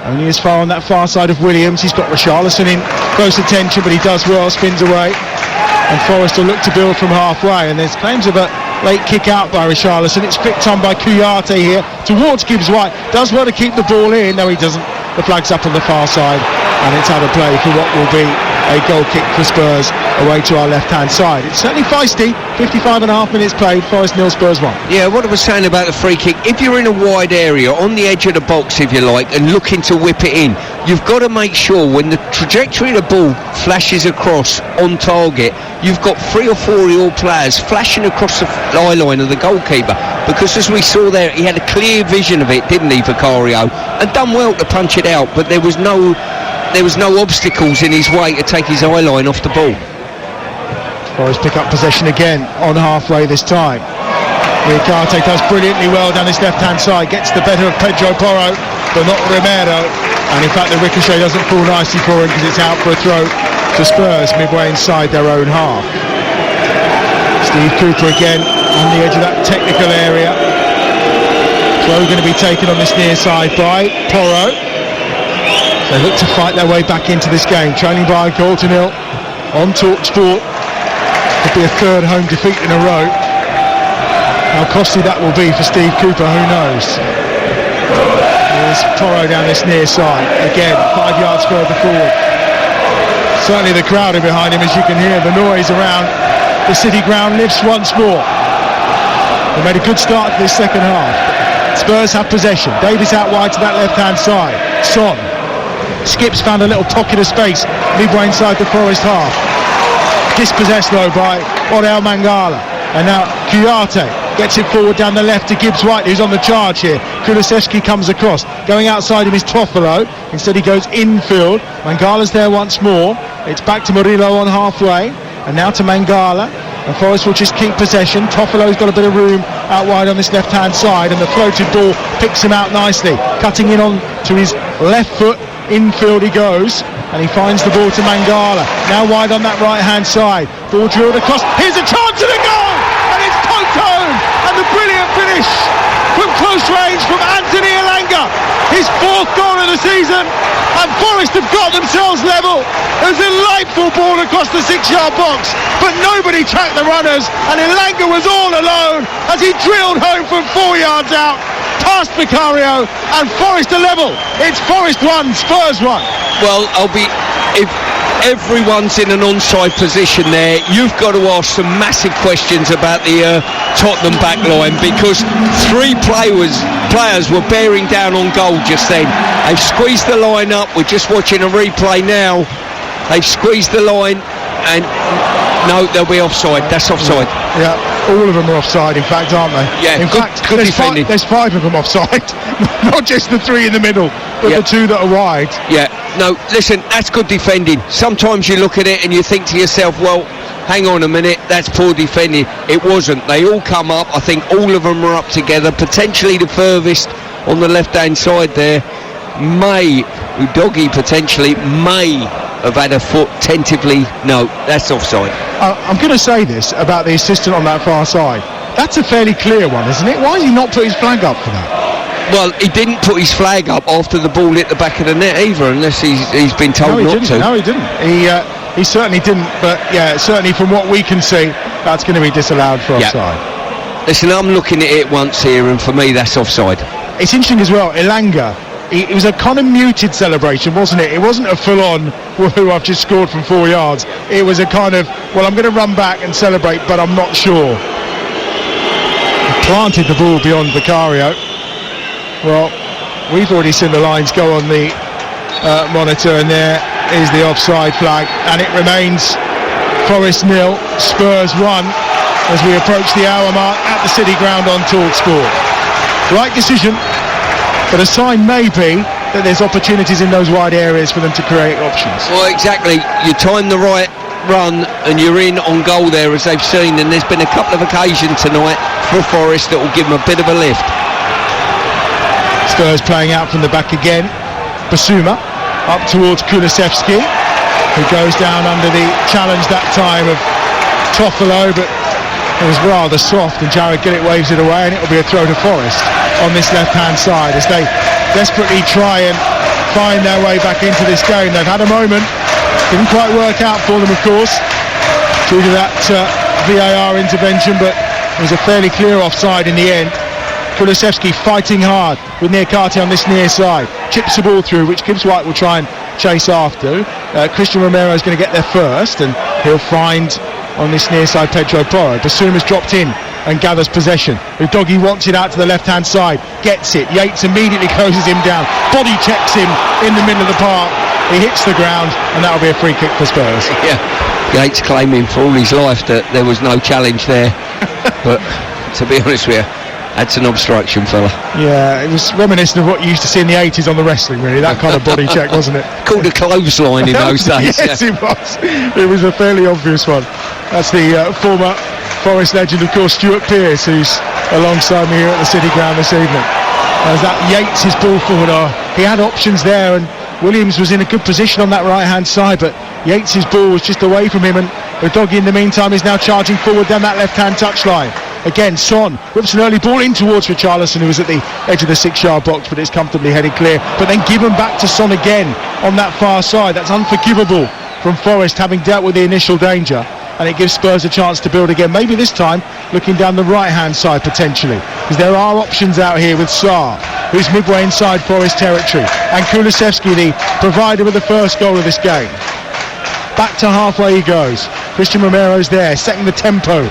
Speaker 1: only as far on that far side of Williams. He's got Richarlison in close attention, but he does well, spins away, and Forest will look to build from halfway, and there's claims of a late kick out by Richarlison. It's flicked on by Kuyate here towards Gibbs White, does well to keep the ball in. No, he doesn't. The flag's up on the far side, and it's out of play for what will be a goal kick for Spurs away to our left-hand side. It's certainly feisty. 55.5 minutes played. Forest 0, Spurs 1. Yeah, what I was saying about the free kick, if you're in a wide area, on the edge of the box if you like, and looking to whip it in, you've got to make sure when the trajectory of the ball flashes across on target, you've got 3 or 4 of your players flashing across the eye line of the goalkeeper, because as we saw there, he had a clear vision of it, didn't he, Vicario, and done well to punch it out, but there was no obstacles in his way to take his eye line off the ball. Forest pick up possession again on halfway this time. Niakate does brilliantly well down this left-hand side, gets the better of Pedro Porro, but not Romero, and in fact the ricochet doesn't fall nicely for him because it's out for a throw to Spurs midway inside their own half. Steve Cooper again on the edge of that technical area. Throw going to be taken on this near side by Porro. They look to fight their way back into this game, trailing by a goal to nil on TalkSport. Could be a third home defeat in a row. How costly that will be for Steve Cooper, who knows? There's Porro down this near side. Again, 5 yards further forward. Certainly the crowd are behind him, as you can hear. The noise around the City ground lifts once more. They made a good start to this second half. Spurs have possession. Davies out wide to that left-hand side. Son. Skips found a little pocket of space midway inside the Forest half. Dispossessed though by Orel Mangala. And now Kouyaté gets it forward down the left to Gibbs White, who's on the charge here. Kulusevski comes across. Going outside him is Toffolo. Instead he goes infield. Mangala's there once more. It's back to Murillo on halfway. And now to Mangala. And Forest will just keep possession. Toffolo's got a bit of room out wide on this left-hand side. And the floated ball picks him out nicely. Cutting in on to his left foot. Infield he goes. And he finds the ball to Mangala. Now wide on that right-hand side. Ball drilled across. Here's a chance at a goal! And it's poked home! And the brilliant finish from close range from Anthony Elanga. His 4th goal of the season. And Forest have got themselves level. It was a delightful ball across the 6-yard box. But nobody tracked the runners. And Elanga was all alone as he drilled home from 4 yards out. Past Vicario, and Forest are level. It's Forest 1, Spurs 1.
Speaker 2: Well, if everyone's in an onside position there, you've got to ask some massive questions about the Tottenham back line, because 3 players were bearing down on goal just then. They've squeezed the line up. We're just watching a replay now. They've squeezed the line, and no, they'll be offside. That's offside.
Speaker 1: Yeah, all of them are offside, in fact, aren't they?
Speaker 2: Yeah,
Speaker 1: in fact, there's 5 of them offside. Not just the 3 in the middle, but the 2 that are wide.
Speaker 2: Yeah, no, listen, that's good defending. Sometimes you look at it and you think to yourself, well, hang on a minute, that's poor defending. It wasn't. They all come up. I think all of them are up together. Potentially the furthest on the left-hand side there. Udogie potentially may have had a foot tentatively. No, that's offside.
Speaker 1: I'm going to say this about the assistant on that far side. That's a fairly clear one, isn't it? Why has he not put his flag up for that?
Speaker 2: Well, he didn't put his flag up after the ball hit the back of the net either, unless he's been told not to.
Speaker 1: No, he didn't. He certainly didn't. But yeah, certainly from what we can see, that's going to be disallowed for offside.
Speaker 2: Listen, I'm looking at it once here, and for me, that's offside.
Speaker 1: It's interesting as well. Elanga. It was a kind of muted celebration, wasn't it? It wasn't a full-on, woohoo, I've just scored from 4 yards. It was a kind of, well, I'm going to run back and celebrate, but I'm not sure. He planted the ball beyond Vicario. Well, we've already seen the lines go on the monitor, and there is the offside flag, and it remains Forest 0, Spurs 1, as we approach the hour mark at the City ground on TalkSport. Right decision. But a sign may be that there's opportunities in those wide areas for them to create options.
Speaker 2: Well, exactly. You time the right run and you're in on goal there, as they've seen, and there's been a couple of occasions tonight for Forest that will give them a bit of a lift.
Speaker 1: Spurs playing out from the back again. Basuma up towards Kulusevski, who goes down under the challenge that time of Toffolo, but it was rather soft, and Jared Gillett waves it away, and it will be a throw to Forest on this left-hand side as they desperately try and find their way back into this game. They've had a moment, didn't quite work out for them, of course, due to that VAR intervention, but it was a fairly clear offside in the end. Kulusevski fighting hard with Niakate on this near side, chips the ball through, which Gibbs White will try and chase after. Christian Romero is going to get there first, and he'll find on this near side Pedro Porro. Basuma's dropped in and gathers possession. Udogie wants it out to the left hand side, gets it. Yates immediately closes him down, body checks him in the middle of the park. He hits the ground, and that'll be a free kick for Spurs.
Speaker 2: Yeah, Yates claiming for all his life that there was no challenge there, but to be honest with you, that's an obstruction, fella. Yeah,
Speaker 1: it was reminiscent of what you used to see in the 80s on the wrestling, really, that kind of body check, wasn't it?
Speaker 2: Called a clothesline in those days.
Speaker 1: Yes, it was. It was a fairly obvious one. That's the former Forest legend, of course, Stuart Pearce, who's alongside me here at the City ground this evening. As that Yates, his ball forward, he had options there, and Williams was in a good position on that right-hand side, but Yates' ball was just away from him, and Udogie in the meantime is now charging forward down that left-hand touchline. Again, Son whips an early ball in towards Richarlison, who was at the edge of the 6-yard box, but it's comfortably headed clear. But then given back to Son again on that far side. That's unforgivable from Forest, having dealt with the initial danger. And it gives Spurs a chance to build again. Maybe this time looking down the right-hand side potentially, because there are options out here with Sarr, who's midway inside Forest territory, and Kulusevski, the provider of the first goal of this game. Back to halfway he goes. Christian Romero's there, setting the tempo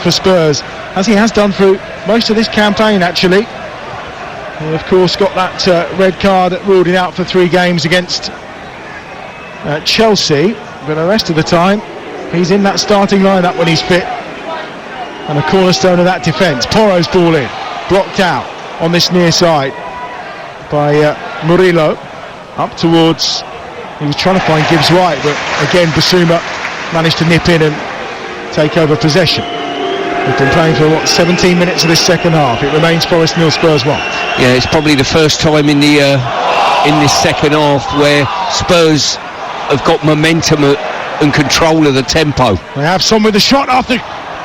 Speaker 1: for Spurs, as he has done through most of this campaign actually. And of course got that red card ruled him out for 3 games against Chelsea, but the rest of the time he's in that starting lineup when he's fit, and a cornerstone of that defence. Porro's ball in, blocked out on this near side by Murillo, up towards, he was trying to find Gibbs White, but again Basuma managed to nip in and take over possession. We've been playing for 17 minutes of this second half. It remains Forest 0, Spurs 1.
Speaker 2: Yeah, it's probably the first time in this second half where Spurs have got momentum and control of the tempo.
Speaker 1: They have Son with the shot after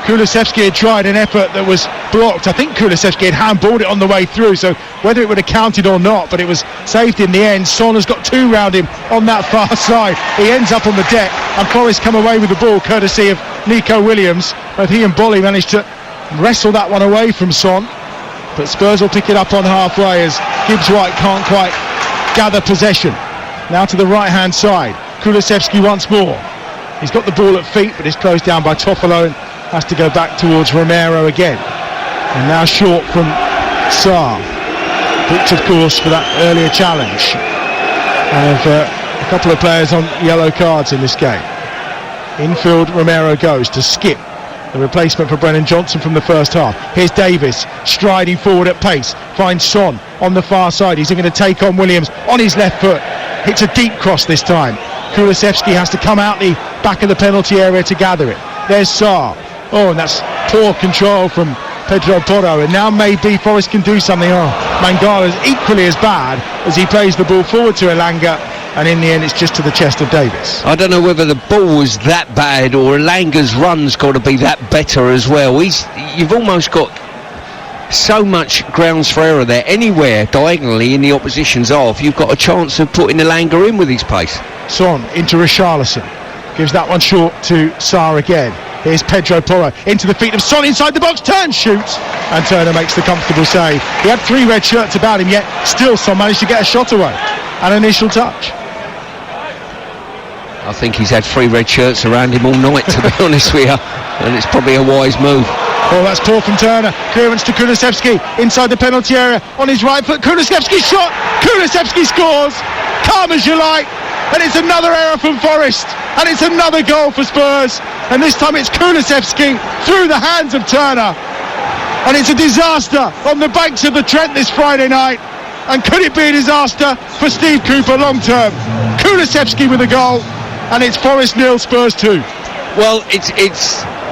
Speaker 1: Kulusevski had tried an effort that was blocked. I think Kulusevski had handballed it on the way through, so whether it would have counted or not, but it was saved in the end. Son has got 2 round him on that far side. He ends up on the deck, and Forest come away with the ball courtesy of Nico Williams. Both he and Bolly managed to wrestle that one away from Son, but Spurs will pick it up on halfway as Gibbs White can't quite gather possession. Now to the right hand side, Kulusevski once more. He's got the ball at feet, but it's closed down by Toffolo and has to go back towards Romero again. And now short from Sarr, booked of course for that earlier challenge. And a couple of players on yellow cards in this game. Infield, Romero goes to Skip, the replacement for Brennan Johnson from the first half. Here's Davis striding forward at pace, finds Son on the far side. He's going to take on Williams on his left foot. Hits a deep cross this time. Kulusevski has to come out the back of the penalty area to gather it. There's Sarr. Oh, and that's poor control from Pedro Porro, and now maybe Forest can do something. Oh, Mangala is equally as bad as he plays the ball forward to Elanga, and in the end it's just to the chest of Davis.
Speaker 2: I don't know whether the ball was that bad or Elanga's run's got to be that better as well. You've almost got so much grounds for error there. Anywhere diagonally in the opposition's half, you've got a chance of putting Elanga in with his pace.
Speaker 1: Son into Richarlison, gives that one short to Sarr again. Here's Pedro Porro into the feet of Son inside the box, turns, shoots, and Turner makes the comfortable save. He had 3 red shirts about him, yet still Son managed to get a shot away. An initial touch.
Speaker 2: I think he's had 3 red shirts around him all night, to be honest with you, and it's probably a wise move.
Speaker 1: Oh, that's poor from Turner. Clearance to Kulusevski inside the penalty area on his right foot. Kulusevski shot. Kulusevski scores. Calm as you like. And it's another error from Forest. And it's another goal for Spurs. And this time it's Kulusevski through the hands of Turner. And it's a disaster on the banks of the Trent this Friday night. And could it be a disaster for Steve Cooper long term? Kulusevski with a goal. And it's Forest 0, Spurs 2.
Speaker 2: Well, it's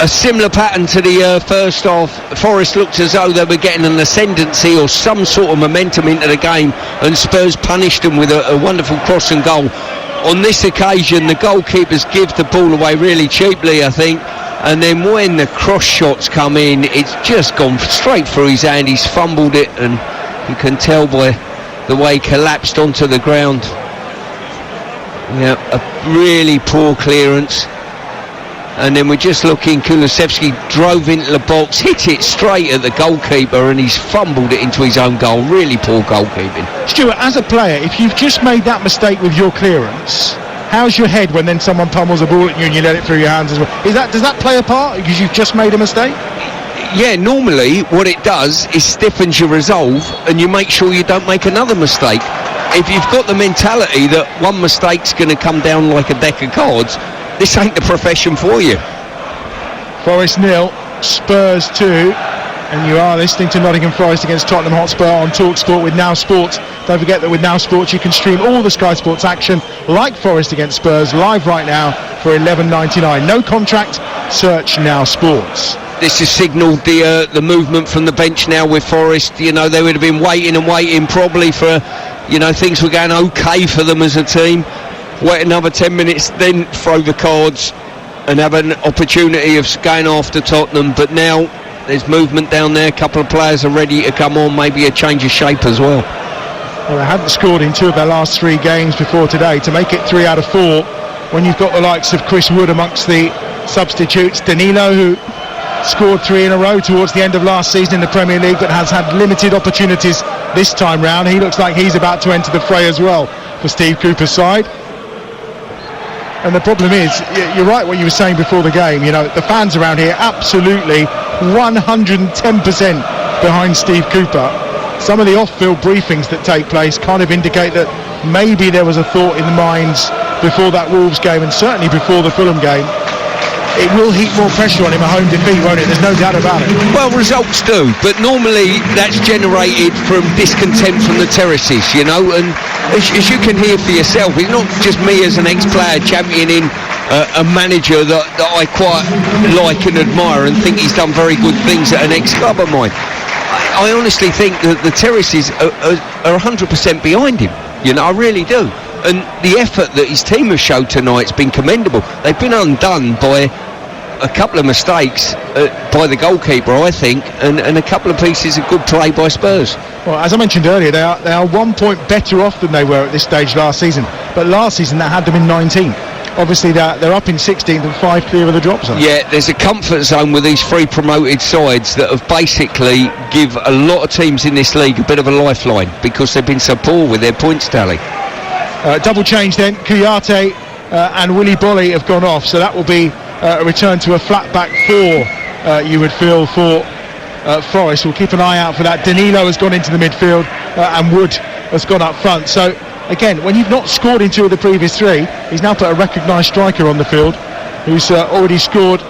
Speaker 2: a similar pattern to the first half. Forest looked as though they were getting an ascendancy or some sort of momentum into the game, and Spurs punished them with a wonderful cross and goal. On this occasion, the goalkeepers give the ball away really cheaply, I think, and then when the cross shots come in, it's just gone straight through his hand. He's fumbled it, and you can tell by the way he collapsed onto the ground. Yeah, a really poor clearance. And then we're just looking, Kulusevski drove into the box, hit it straight at the goalkeeper, and he's fumbled it into his own goal. Really poor goalkeeping.
Speaker 1: Stuart, as a player, if you've just made that mistake with your clearance, how's your head when then someone pummels a ball at you and you let it through your hands as well? Does that play a part because you've just made a mistake?
Speaker 2: Yeah, normally what it does is stiffens your resolve and you make sure you don't make another mistake. If you've got the mentality that one mistake's going to come down like a deck of cards, this ain't the profession for you.
Speaker 1: Forest 0, Spurs 2, and you are listening to Nottingham Forest against Tottenham Hotspur on TalkSport with Now Sports. Don't forget that with Now Sports you can stream all the Sky Sports action like Forest against Spurs live right now for $11.99. No contract, search Now Sports.
Speaker 2: This has signalled the movement from the bench now with Forest. You know, they would have been waiting probably for, things were going okay for them as a team. Wait another 10 minutes, then throw the cards and have an opportunity of going after Tottenham. But now There's movement down there. A couple of players are ready to come on. Maybe a change of shape as well.
Speaker 1: Well, they hadn't scored in 2 of their last 3 games before today. To make it 3 out of 4, when you've got the likes of Chris Wood amongst the substitutes, Danilo, who scored 3 in a row towards the end of last season in the Premier League, but has had limited opportunities this time round. He looks like he's about to enter the fray as well for Steve Cooper's side. And the problem is, you're right what you were saying before the game, you know, the fans around here absolutely 110% behind Steve Cooper. Some of the off-field briefings that take place kind of indicate that maybe there was a thought in the minds before that Wolves game, and certainly before the Fulham game. It will heap more pressure on him, a home defeat, won't it? There's no doubt about it.
Speaker 2: Well, results do, but normally that's generated from discontent from the terraces, you know, and as you can hear for yourself, it's not just me as an ex-player championing a manager that I quite like and admire and think he's done very good things at an ex-club of mine. I honestly think that the terraces are 100% behind him, you know, I really do. And the effort that his team has showed tonight's been commendable. They've been undone by a couple of mistakes by the goalkeeper, I think, and a couple of pieces of good play by Spurs.
Speaker 1: Well, as I mentioned earlier, they are 1 point better off than they were at this stage last season. But last season that had them in 19th. Obviously they're up in 16th and 5 clear of the drop zone. Yeah,
Speaker 2: there's a comfort zone with these 3 promoted sides that have basically give a lot of teams in this league a bit of a lifeline because they've been so poor with their points tally.
Speaker 1: Double change then. Kouyaté and Willy Bolly have gone off, so that will be a return to a flat back 4, you would feel, for Forest. We'll keep an eye out for that. Danilo has gone into the midfield and Wood has gone up front. So again, when you've not scored in 2 of the previous 3, he's now put a recognised striker on the field who's already scored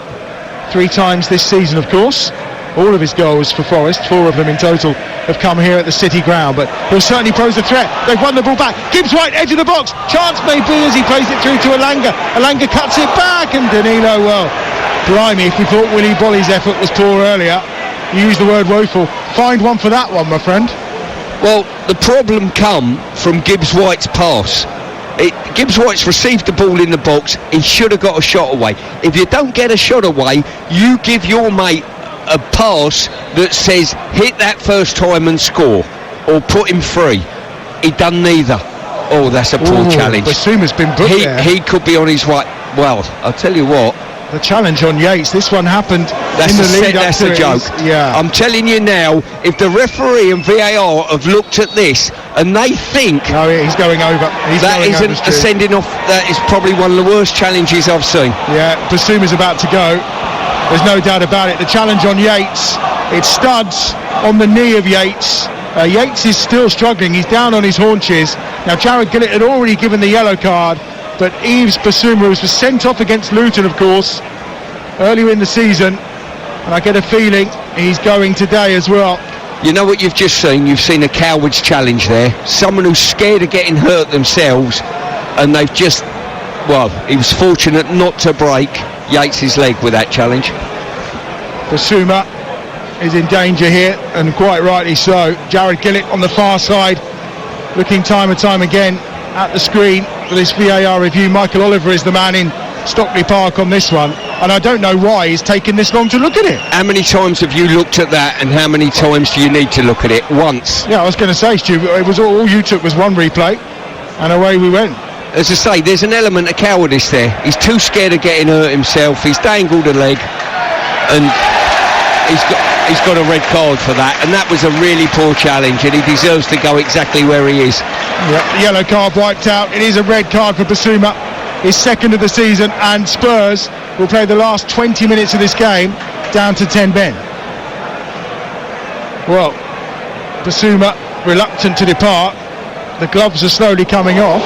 Speaker 1: 3 times this season, of course. All of his goals for Forest, 4 of them in total, have come here at the City ground, but he'll certainly pose a threat. They've won the ball back. Gibbs White, edge of the box. Chance may be as he plays it through to Elanga. Elanga cuts it back, and Danilo, well, blimey, if we thought Willy Bolly's effort was poor earlier, you used the word woeful. Find one for that one, my friend.
Speaker 2: Well, the problem come from Gibbs White's pass. Gibbs White's received the ball in the box. He should have got a shot away. If you don't get a shot away, you give your mate a pass that says hit that first time and score, or put him free. He done neither. Oh, that's a poor challenge.
Speaker 1: Basuma's been booked there.
Speaker 2: He could be on his way. Well, I'll tell you what,
Speaker 1: the challenge on Yates, this one happened
Speaker 2: that's
Speaker 1: in the lead
Speaker 2: that's a joke.
Speaker 1: Yeah,
Speaker 2: I'm telling you now, if the referee and VAR have looked at this and they think
Speaker 1: he's going over,
Speaker 2: that isn't a sending off, that is probably one of the worst challenges I've seen.
Speaker 1: Yeah, Basuma's about to go. There's no doubt about it. The challenge on Yates, it's Studs on the knee of Yates. Yates is still struggling. He's down on his haunches. Now, Jared Gillett had already given the yellow card, but Yves Bissouma was sent off against Luton, of course, earlier in the season. And I get a feeling he's going today as well.
Speaker 2: You know what you've just seen? You've seen a coward's challenge there. Someone who's scared of getting hurt themselves, and they've just, well, he was fortunate not to break Yates' leg with that challenge.
Speaker 1: Bissouma is in danger here, and quite rightly so. Jared Gillett on the far side, looking time and time again at the screen for this VAR review. Michael Oliver is the man in Stockley Park on this one, and I don't know why he's taken this long to look at it.
Speaker 2: How many times have you looked at that, and how many times do you need to look at it? Once.
Speaker 1: Yeah, I was going to say, Stu, it was all you took was one replay, and away we went.
Speaker 2: As I say, there's an element of cowardice there. He's too scared of getting hurt himself. He's dangled a leg, and he's got a red card for that, and that was a really poor challenge, and he deserves to go exactly where he is.
Speaker 1: Yeah, yellow card wiped out. It is a red card for Bissouma, his second of the season, and Spurs will play the last 20 minutes of this game down to 10 men. Well, Bissouma reluctant to depart. The gloves are slowly coming off.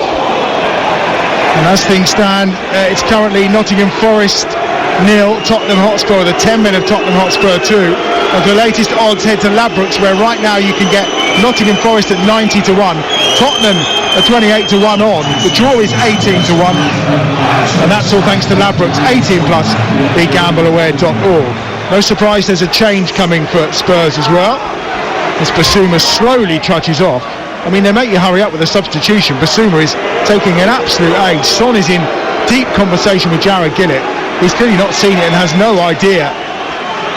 Speaker 1: And as things stand, it's currently Nottingham Forest 0, Tottenham Hotspur, the 10 men of Tottenham Hotspur 2. And the latest odds head to Ladbrokes, where right now you can get Nottingham Forest at 90 to 1, Tottenham at 28 to 1 on. The draw is 18 to 1. And that's all thanks to Ladbrokes, 18 plus, begambleaware.org. No surprise there's a change coming for Spurs as well, as Bissouma slowly trudges off. I mean, they make you hurry up with a substitution. Bissouma is taking an absolute age. Son is in deep conversation with Jared Gillett. He's clearly not seen it and has no idea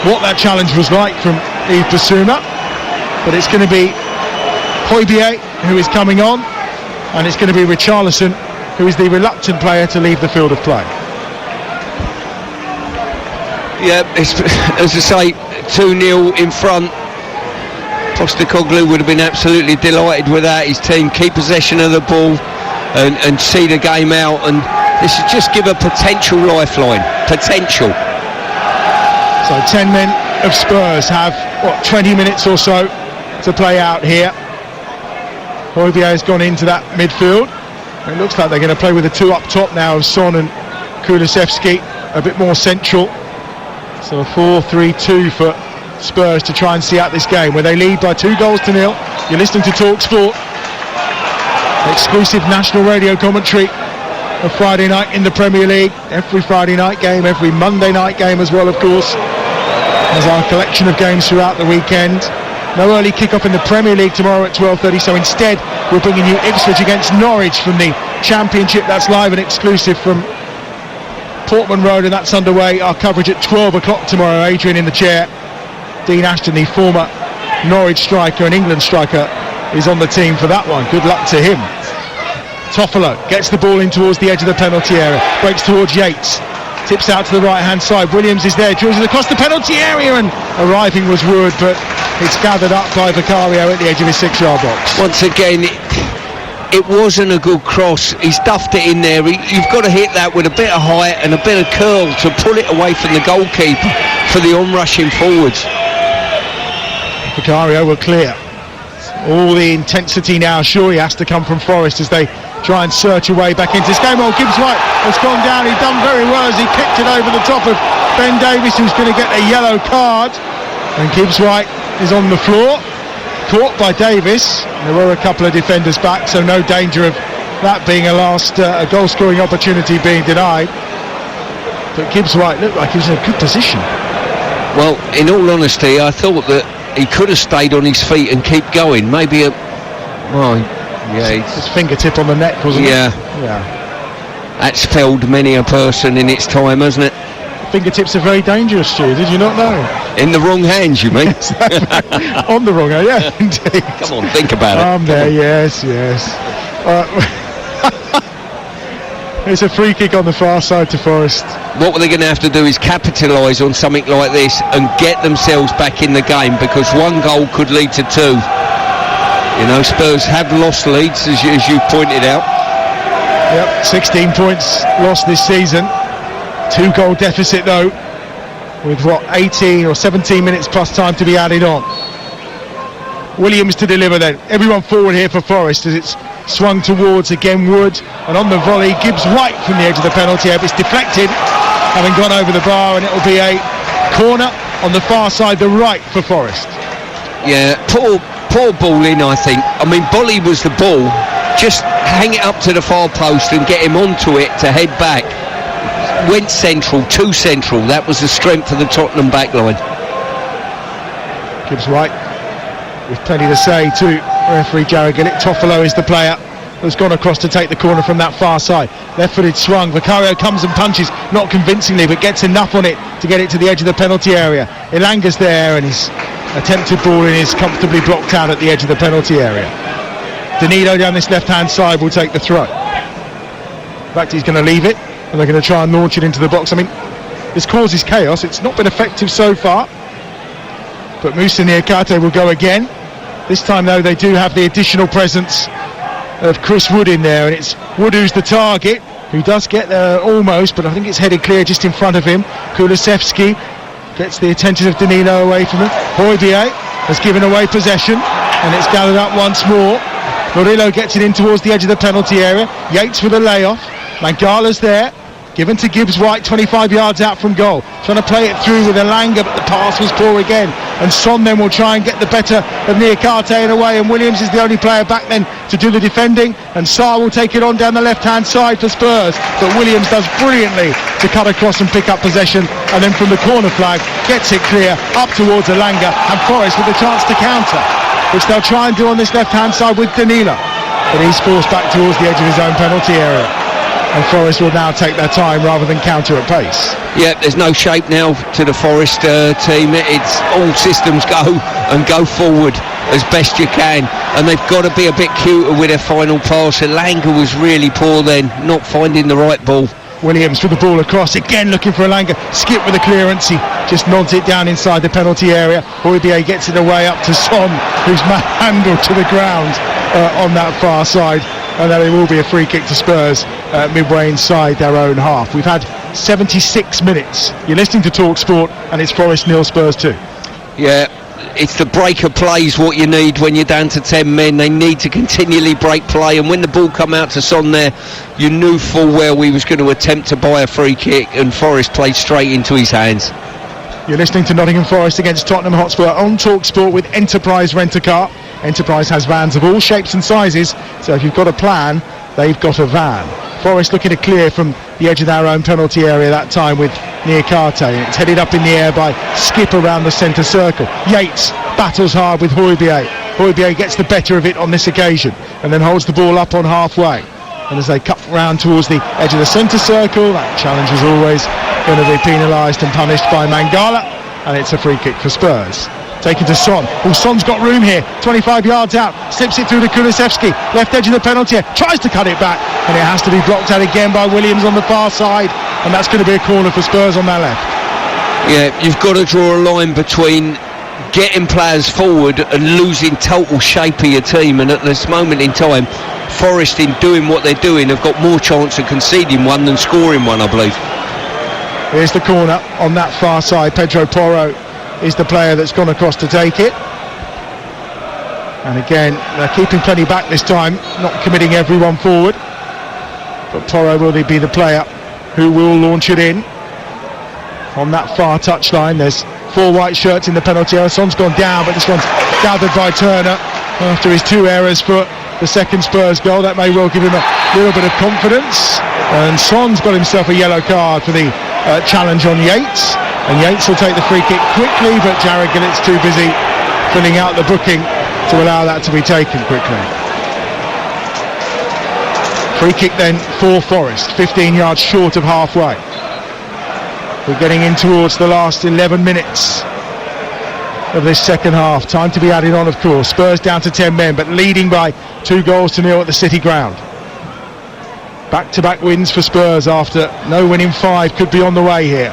Speaker 1: what that challenge was like from Yves Bissouma, but it's going to be Højbjerg who is coming on, and it's going to be Richarlison who is the reluctant player to leave the field of play.
Speaker 2: Yeah, it's, as I say, 2-0 in front. Postecoglou would have been absolutely delighted with that. His team keep possession of the ball and see the game out, and this should just give a potential lifeline. Potential.
Speaker 1: So 10 men of Spurs have 20 minutes or so to play out here. Højbjerg has gone into that midfield. It looks like they're going to play with the two up top now of Son and Kulusevski, a bit more central. So a 4-3-2 for Spurs to try and see out this game, where they lead by 2-0. You're listening to TalkSport, exclusive national radio commentary of Friday night in the Premier League. Every Friday night game, every Monday night game as well, of course. There's our collection of games throughout the weekend. No early kick-off in the Premier League tomorrow at 12:30, so instead we're bringing you Ipswich against Norwich from the Championship. That's live and exclusive from Portman Road, and that's underway. Our coverage at 12 o'clock tomorrow. Adrian in the chair. Dean Ashton, the former Norwich striker and England striker, is on the team for that one. Good luck to him. Toffolo gets the ball in towards the edge of the penalty area, breaks towards Yates, tips out to the right hand side. Williams is there, drills it across the penalty area, and arriving was Wood, but it's gathered up by Vicario at the edge of his 6-yard box.
Speaker 2: Once again, it wasn't a good cross. He's duffed it in there. You've got to hit that with a bit of height and a bit of curl to pull it away from the goalkeeper for the onrushing forwards.
Speaker 1: Vicario will clear. All the intensity now surely has to come from Forest as they try and search away back into this game. Oh, Gibbs White has gone down. He's done very well as he kicked it over the top of Ben Davies, who's going to get a yellow card. And Gibbs White is on the floor, caught by Davis. There were a couple of defenders back, so no danger of that being a goal-scoring opportunity being denied. But Gibbs White looked like he was in a good position.
Speaker 2: Well, in all honesty, I thought that he could have stayed on his feet and keep going. Maybe
Speaker 1: his fingertip on the neck, wasn't it?
Speaker 2: Yeah. That's felled many a person in its time, hasn't it?
Speaker 1: Fingertips are very dangerous, Stu. Did you not know?
Speaker 2: In the wrong hands, you mean?
Speaker 1: On the wrong hand, yeah, indeed.
Speaker 2: Come on, think about it.
Speaker 1: There, yes. It's a free kick on the far side to Forest.
Speaker 2: What they're going to have to do is capitalise on something like this and get themselves back in the game, because one goal could lead to two. You know, Spurs have lost leads, as you pointed out.
Speaker 1: Yep, 16 points lost this season. 2-goal deficit though, with 18 or 17 minutes plus time to be added on. Williams to deliver then. Everyone forward here for Forest as it's swung towards again Wood, and on the volley Gibbs White from the edge of the penalty area. It's deflected, having gone over the bar, and it'll be a corner on the far side, the right for Forest.
Speaker 2: Yeah, poor ball in, I think. I mean, Bolly was the ball. Just hang it up to the far post and get him onto it to head back. Went central, too central. That was the strength of the Tottenham backline.
Speaker 1: Gibbs White with plenty to say to referee Jared Gillett. Toffolo is the player who's gone across to take the corner from that far side. Left-footed swung. Vicario comes and punches, not convincingly, but gets enough on it to get it to the edge of the penalty area. Ilanga's there, and his attempted ball in is comfortably blocked out at the edge of the penalty area. Danilo down this left-hand side will take the throw. In fact, he's going to leave it, and they're going to try and launch it into the box. I mean, this causes chaos. It's not been effective so far. But Moussa Niakate will go again. This time, though, they do have the additional presence of Chris Wood in there, and it's Wood who's the target, who does get there almost, but I think it's headed clear just in front of him. Kulusevski gets the attention of Danilo away from him. Højbjerg has given away possession, and it's gathered up once more. Murillo gets it in towards the edge of the penalty area. Yates with a layoff. Mangala's there, given to Gibbs White 25 yards out from goal, trying to play it through with Elanga, but the pass was poor again, and Son then will try and get the better of Niakate in a way, and Williams is the only player back then to do the defending, and Sarr will take it on down the left hand side for Spurs, but Williams does brilliantly to cut across and pick up possession, and then from the corner flag gets it clear up towards Elanga, and Forest with a chance to counter, which they'll try and do on this left hand side with Danilo, but he's forced back towards the edge of his own penalty area. and Forest will now take their time rather than counter at pace.
Speaker 2: Yeah, there's no shape now to the Forest team. It's all systems go and go forward as best you can, and they've got to be a bit cuter with their final pass. Elanga was really poor then, not finding the right ball.
Speaker 1: Williams with the ball across, again looking for Elanga. Skip with the clearance, he just nods it down inside the penalty area. Højbjerg gets it away up to Son, who's handled to the ground on that far side, and then it will be a free kick to Spurs midway inside their own half. We've had 76 minutes. You're listening to TalkSport, and it's Forest 0, Spurs 2.
Speaker 2: Yeah, it's the break of plays what you need when you're down to 10 men. They need to continually break play, and when the ball come out to Son there, you knew full well we was going to attempt to buy a free kick, and Forest played straight into his hands.
Speaker 1: You're listening to Nottingham Forest against Tottenham Hotspur on TalkSport with Enterprise Rent-A-Car. Enterprise has vans of all shapes and sizes, so if you've got a plan, they've got a van. Forest looking to clear from the edge of their own penalty area that time with Niakate, and it's headed up in the air by Skip around the centre circle. Yates battles hard with Højbjerg. Højbjerg gets the better of it on this occasion and then holds the ball up on halfway, and as they cut round towards the edge of the centre circle, that challenge is always going to be penalised and punished by Mangala, and it's a free kick for Spurs. Taken to Son. Well, Son's got room here, 25 yards out, slips it through to Kulusevski, left edge of the penalty area, tries to cut it back, and it has to be blocked out again by Williams on the far side, and that's going to be a corner for Spurs on their left.
Speaker 2: Yeah, you've got to draw a line between getting players forward and losing total shape of your team, and at this moment in time, Forest, in doing what they're doing, have got more chance of conceding one than scoring one, I believe.
Speaker 1: Here's the corner on that far side. Pedro Porro is the player that's gone across to take it, and again they're keeping plenty back this time, not committing everyone forward, but Porro will be the player who will launch it in on that far touchline. There's 4 white shirts in the penalty area. Son's gone down, but this one's gathered by Turner after his 2 errors for the second Spurs goal. That may well give him a little bit of confidence, and Son's got himself a yellow card for the challenge on Yates, and Yates will take the free kick quickly, but Jared Gillett's too busy filling out the booking to allow that to be taken quickly. Free kick then for Forest, 15 yards short of halfway. We're getting in towards the last 11 minutes of this second half. Time to be added on, of course. Spurs down to 10 men, but leading by 2-0 at the City ground. Back-to-back wins for Spurs after no win in 5 could be on the way here.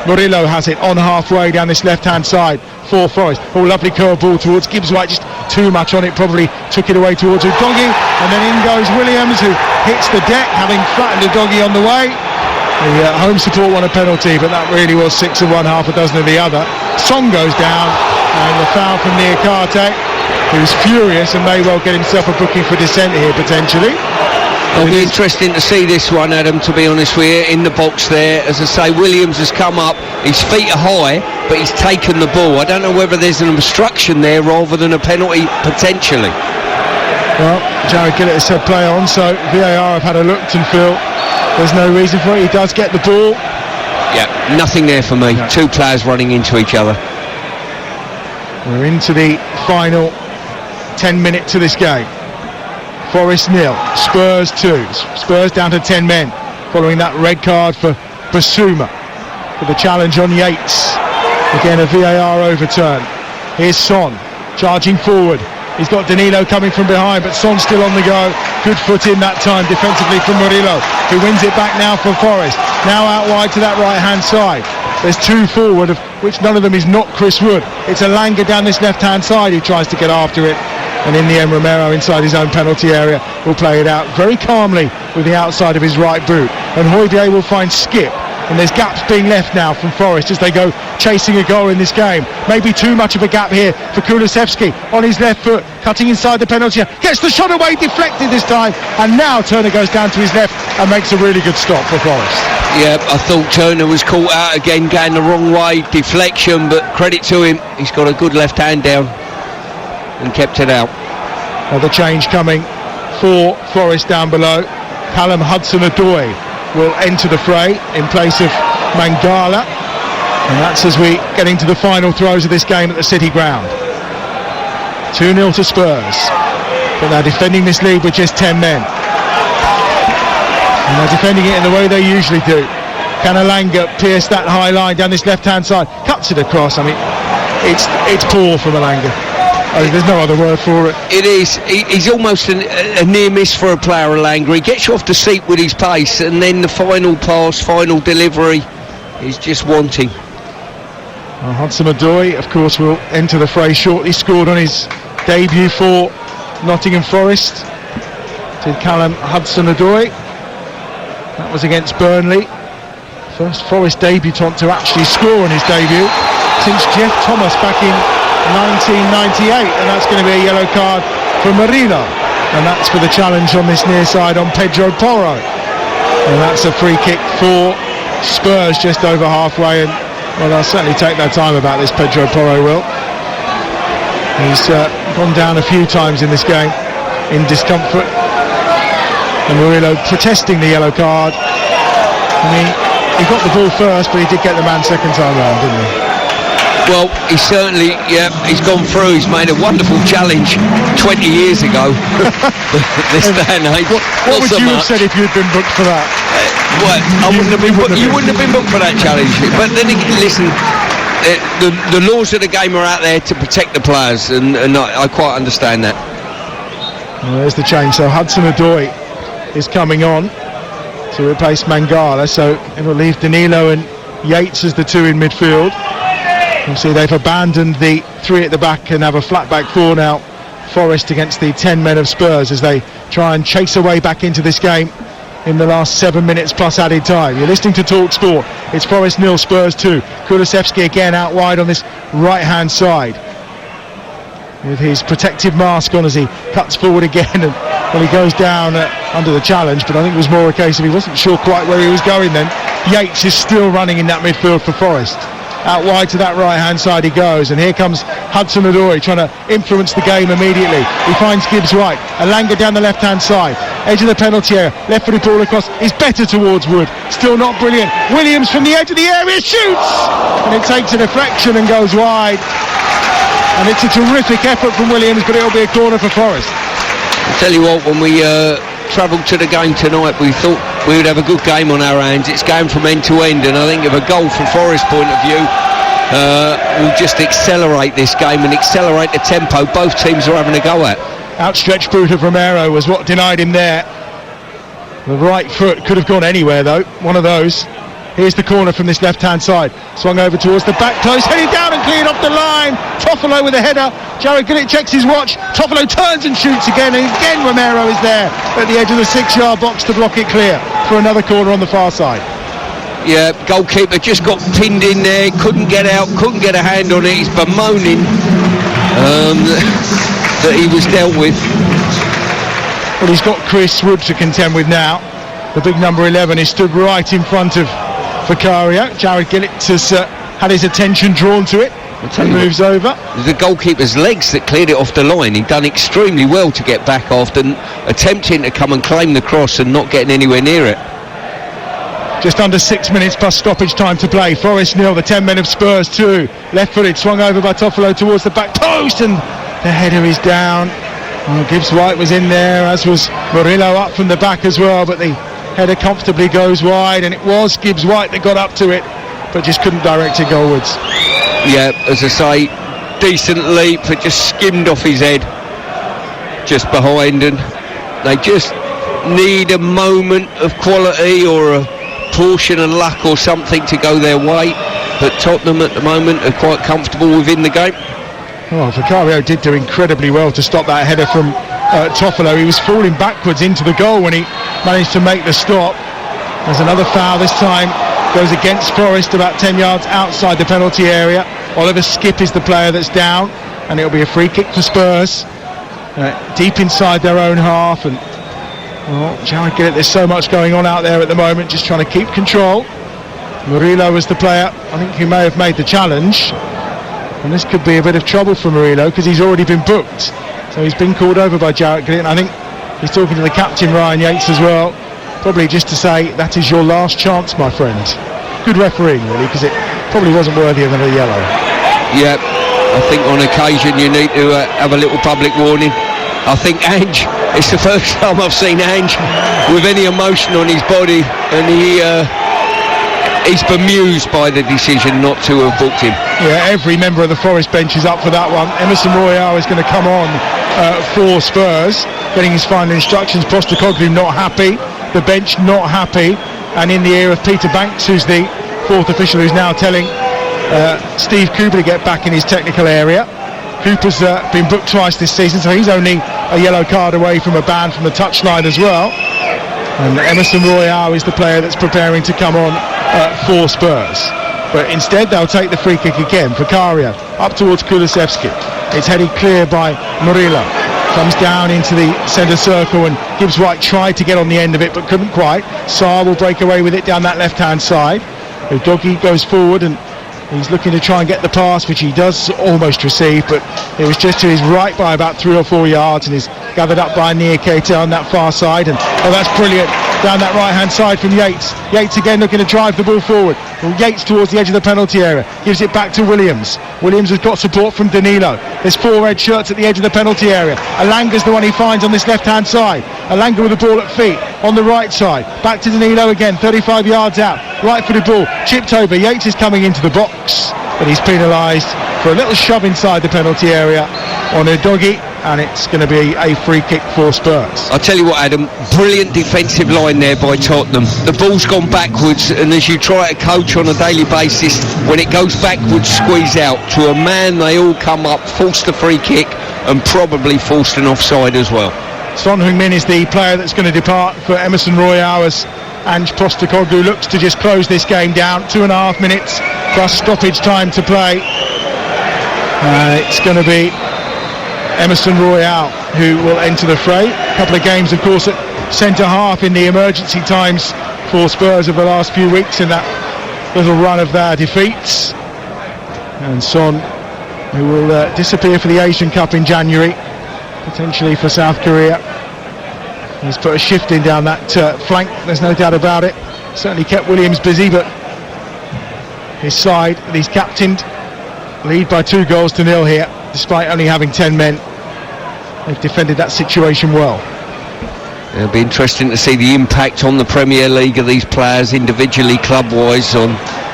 Speaker 1: Murillo has it on halfway down this left-hand side for Forest. Oh, lovely curve ball towards Gibbs-White, just too much on it, probably took it away towards Udogie, and then in goes Williams, who hits the deck, having flattened Udogie on the way. The home support won a penalty, but that really was 6 of one, half a dozen of the other. Son goes down, and the foul from Niakate, who's furious and may well get himself a booking for dissent here potentially.
Speaker 2: It'll be interesting to see this one, Adam, to be honest with you, in the box there. As I say, Williams has come up, his feet are high, but he's taken the ball. I don't know whether there's an obstruction there rather than a penalty, potentially.
Speaker 1: Well, Jared Gillett has said play on, so VAR have had a look and feel there's no reason for it. He does get the ball.
Speaker 2: Yeah, nothing there for me. No. 2 players running into each other.
Speaker 1: We're into the final 10 minutes of this game. Forest 0, Spurs 2. Spurs down to 10 men following that red card for Basuma for the challenge on Yates. Again, a VAR overturn. Here's Son charging forward. He's got Danilo coming from behind, but Son's still on the go. Good foot in that time defensively from Murillo, who wins it back now for Forest. Now out wide to that right-hand side. There's 2 forward, of which none of them is not Chris Wood. It's Elanga down this left-hand side who tries to get after it. And in the end, Romero inside his own penalty area will play it out very calmly with the outside of his right boot. And Højbjerg will find Skip. And there's gaps being left now from Forest as they go chasing a goal in this game. Maybe too much of a gap here for Kulusevski on his left foot, cutting inside the penalty area. Gets the shot away, deflected this time. And now Turner goes down to his left and makes a really good stop for Forest.
Speaker 2: Yeah, I thought Turner was caught out again, going the wrong way, deflection, but credit to him, he's got a good left hand down and kept it out.
Speaker 1: Another change coming for Forest down below. Callum Hudson-Odoi will enter the fray in place of Mangala, and that's as we get into the final throws of this game at the City ground. 2-0 to Spurs, but they're defending this lead with just 10 men. And they're defending it in the way they usually do. Can Elanga pierce that high line down this left-hand side? Cuts it across. I mean, it's poor from Elanga. There's no other word for it.
Speaker 2: It is. He's almost a near miss for a player, Elanga. He gets you off the seat with his pace, and then the final pass, final delivery is just wanting.
Speaker 1: Well, Hudson-Odoi, of course, will enter the fray shortly. Scored on his debut for Nottingham Forest. Did Callum Hudson-Odoi. That was against Burnley. First Forest debutant to actually score on his debut since Jeff Thomas back in 1998, and that's going to be a yellow card for Murillo, and that's for the challenge on this near side on Pedro Porro, and that's a free kick for Spurs just over halfway. And well, they'll certainly take their time about this. Pedro Porro will. He's gone down a few times in this game in discomfort, and Murillo protesting the yellow card. He got the ball first, but he did get the man second time round, didn't he?
Speaker 2: Well, he certainly, he's gone through. He's made a wonderful challenge 20 years ago. This day and age.
Speaker 1: What would you have said if you'd been booked for that?
Speaker 2: You wouldn't have been booked for that challenge. But then again, listen, the laws of the game are out there to protect the players, and I quite understand that.
Speaker 1: Well, there's the change. So Hudson-Odoi is coming on to replace Mangala. So it'll leave Danilo and Yates as the two in midfield. You see they've abandoned the three at the back and have a flat back four now. Forest against the 10 men of Spurs as they try and chase away back into this game in the last 7 minutes plus added time. You're listening to TalkSport. It's Forest 0, Spurs 2. Kulusevski again out wide on this right hand side with his protective mask on as he cuts forward again, and well, he goes down under the challenge, but I think it was more a case of he wasn't sure quite where he was going then. Yates is still running in that midfield for Forest. Out wide to that right hand side he goes, and here comes Hudson-Odoi trying to influence the game immediately. He finds Gibbs White, Elanga down the left hand side, edge of the penalty area, left footed ball across, is better towards Wood, still not brilliant. Williams from the edge of the area shoots, and it takes a deflection and goes wide, and it's a terrific effort from Williams, but it'll be a corner for Forest.
Speaker 2: I'll tell you what, when we travelled to the game tonight, we thought we would have a good game on our hands. It's going from end to end, and I think if a goal from Forest point of view will just accelerate this game and accelerate the tempo both teams are having a go at.
Speaker 1: Outstretched boot of Romero was what denied him there. The right foot could have gone anywhere though, one of those. Here's the corner from this left-hand side. Swung over towards the back post, headed down and cleared off the line. Toffolo with a header. Jared Gillett checks his watch. Toffolo turns and shoots again, and again Romero is there at the edge of the 6-yard box to block it clear for another corner on the far side.
Speaker 2: Yeah, goalkeeper just got pinned in there, couldn't get out, couldn't get a hand on it. He's bemoaning that he was dealt with.
Speaker 1: Well, he's got Chris Wood to contend with now. The big number 11 is stood right in front of Vicario. Jared Gillett has had his attention drawn to it and moves over.
Speaker 2: The goalkeeper's legs that cleared it off the line. He'd done extremely well to get back after attempting to come and claim the cross and not getting anywhere near it.
Speaker 1: Just under 6 minutes plus stoppage time to play. Forest 0, the 10 men of Spurs 2. Left footed, swung over by Toffolo towards the back post, and the header is down. Well, Gibbs White was in there, as was Murillo up from the back as well, but the header comfortably goes wide, and it was Gibbs White that got up to it but just couldn't direct it goalwards.
Speaker 2: Yeah, as I say, decent leap, but just skimmed off his head just behind, and they just need a moment of quality or a portion of luck or something to go their way, but Tottenham at the moment are quite comfortable within the game.
Speaker 1: Oh, Vicario did do incredibly well to stop that header from Toffolo. He was falling backwards into the goal when he managed to make the stop. There's another foul this time, goes against Forest about 10 yards outside the penalty area. Oliver Skipp is the player that's down, and it'll be a free kick for Spurs deep inside their own half. And Jared Gillett, there's so much going on out there at the moment, just trying to keep control. Murillo was the player, I think, who may have made the challenge, and this could be a bit of trouble for Murillo because he's already been booked. So he's been called over by Jared Gillett, and I think he's talking to the captain Ryan Yates as well, probably just to say that is your last chance, my friend. Good refereeing really, because it probably wasn't worthier than a yellow.
Speaker 2: Yeah, I think on occasion you need to have a little public warning. I think Ange, it's the first time I've seen Ange with any emotion on his body, and he's bemused by the decision not to have booked him.
Speaker 1: Yeah, every member of the Forest bench is up for that one. Emerson Royale is going to come on for Spurs, getting his final instructions. Postecoglou not happy, the bench not happy, and in the ear of Peter Banks, who's the fourth official, who's now telling Steve Cooper to get back in his technical area. Cooper's been booked twice this season, so he's only a yellow card away from a ban from the touchline as well. And Emerson Royale is the player that's preparing to come on for Spurs. But instead they'll take the free kick again. Vicario up towards Kulusevski. It's headed clear by Murillo. Comes down into the centre circle, and Gibbs White tried to get on the end of it but couldn't quite. Sarr will break away with it down that left hand side. Udogie goes forward and he's looking to try and get the pass, which he does almost receive, but it was just to his right by about 3 or 4 yards, and is gathered up by Nia Keita on that far side. And that's brilliant down that right hand side from Yates. Yates again looking to drive the ball forward. Well, Yates towards the edge of the penalty area, gives it back to Williams. Williams has got support from Danilo. There's 4 red shirts at the edge of the penalty area. Alanga's the one he finds on this left hand side. Alanga with the ball at feet on the right side, back to Danilo again, 35 yards out, right footed ball chipped over. Yates is coming into the box, but he's penalised for a little shove inside the penalty area on Udogie, and it's going to be a free kick for Spurs.
Speaker 2: I'll tell you what, Adam, brilliant defensive line there by Tottenham. The ball's gone backwards, and as you try to coach on a daily basis, when it goes backwards, squeeze out. To a man, they all come up, forced a free kick, and probably forced an offside as well.
Speaker 1: Son Heung-min is the player that's going to depart for Emerson Royale, as Ange Postecoglou looks to just close this game down. 2.5 minutes plus stoppage time to play. It's going to be Emerson Royale who will enter the fray. A couple of games, of course, at centre half in the emergency times for Spurs over the last few weeks in that little run of their defeats. And Son, who will disappear for the Asian Cup in January, potentially for South Korea. He's put a shift in down that flank, there's no doubt about it. Certainly kept Williams busy, but his side that he's captained lead by 2-0 here, despite only having 10 men. They've defended that situation well.
Speaker 2: It'll be interesting to see the impact on the Premier League of these players individually, club-wise, on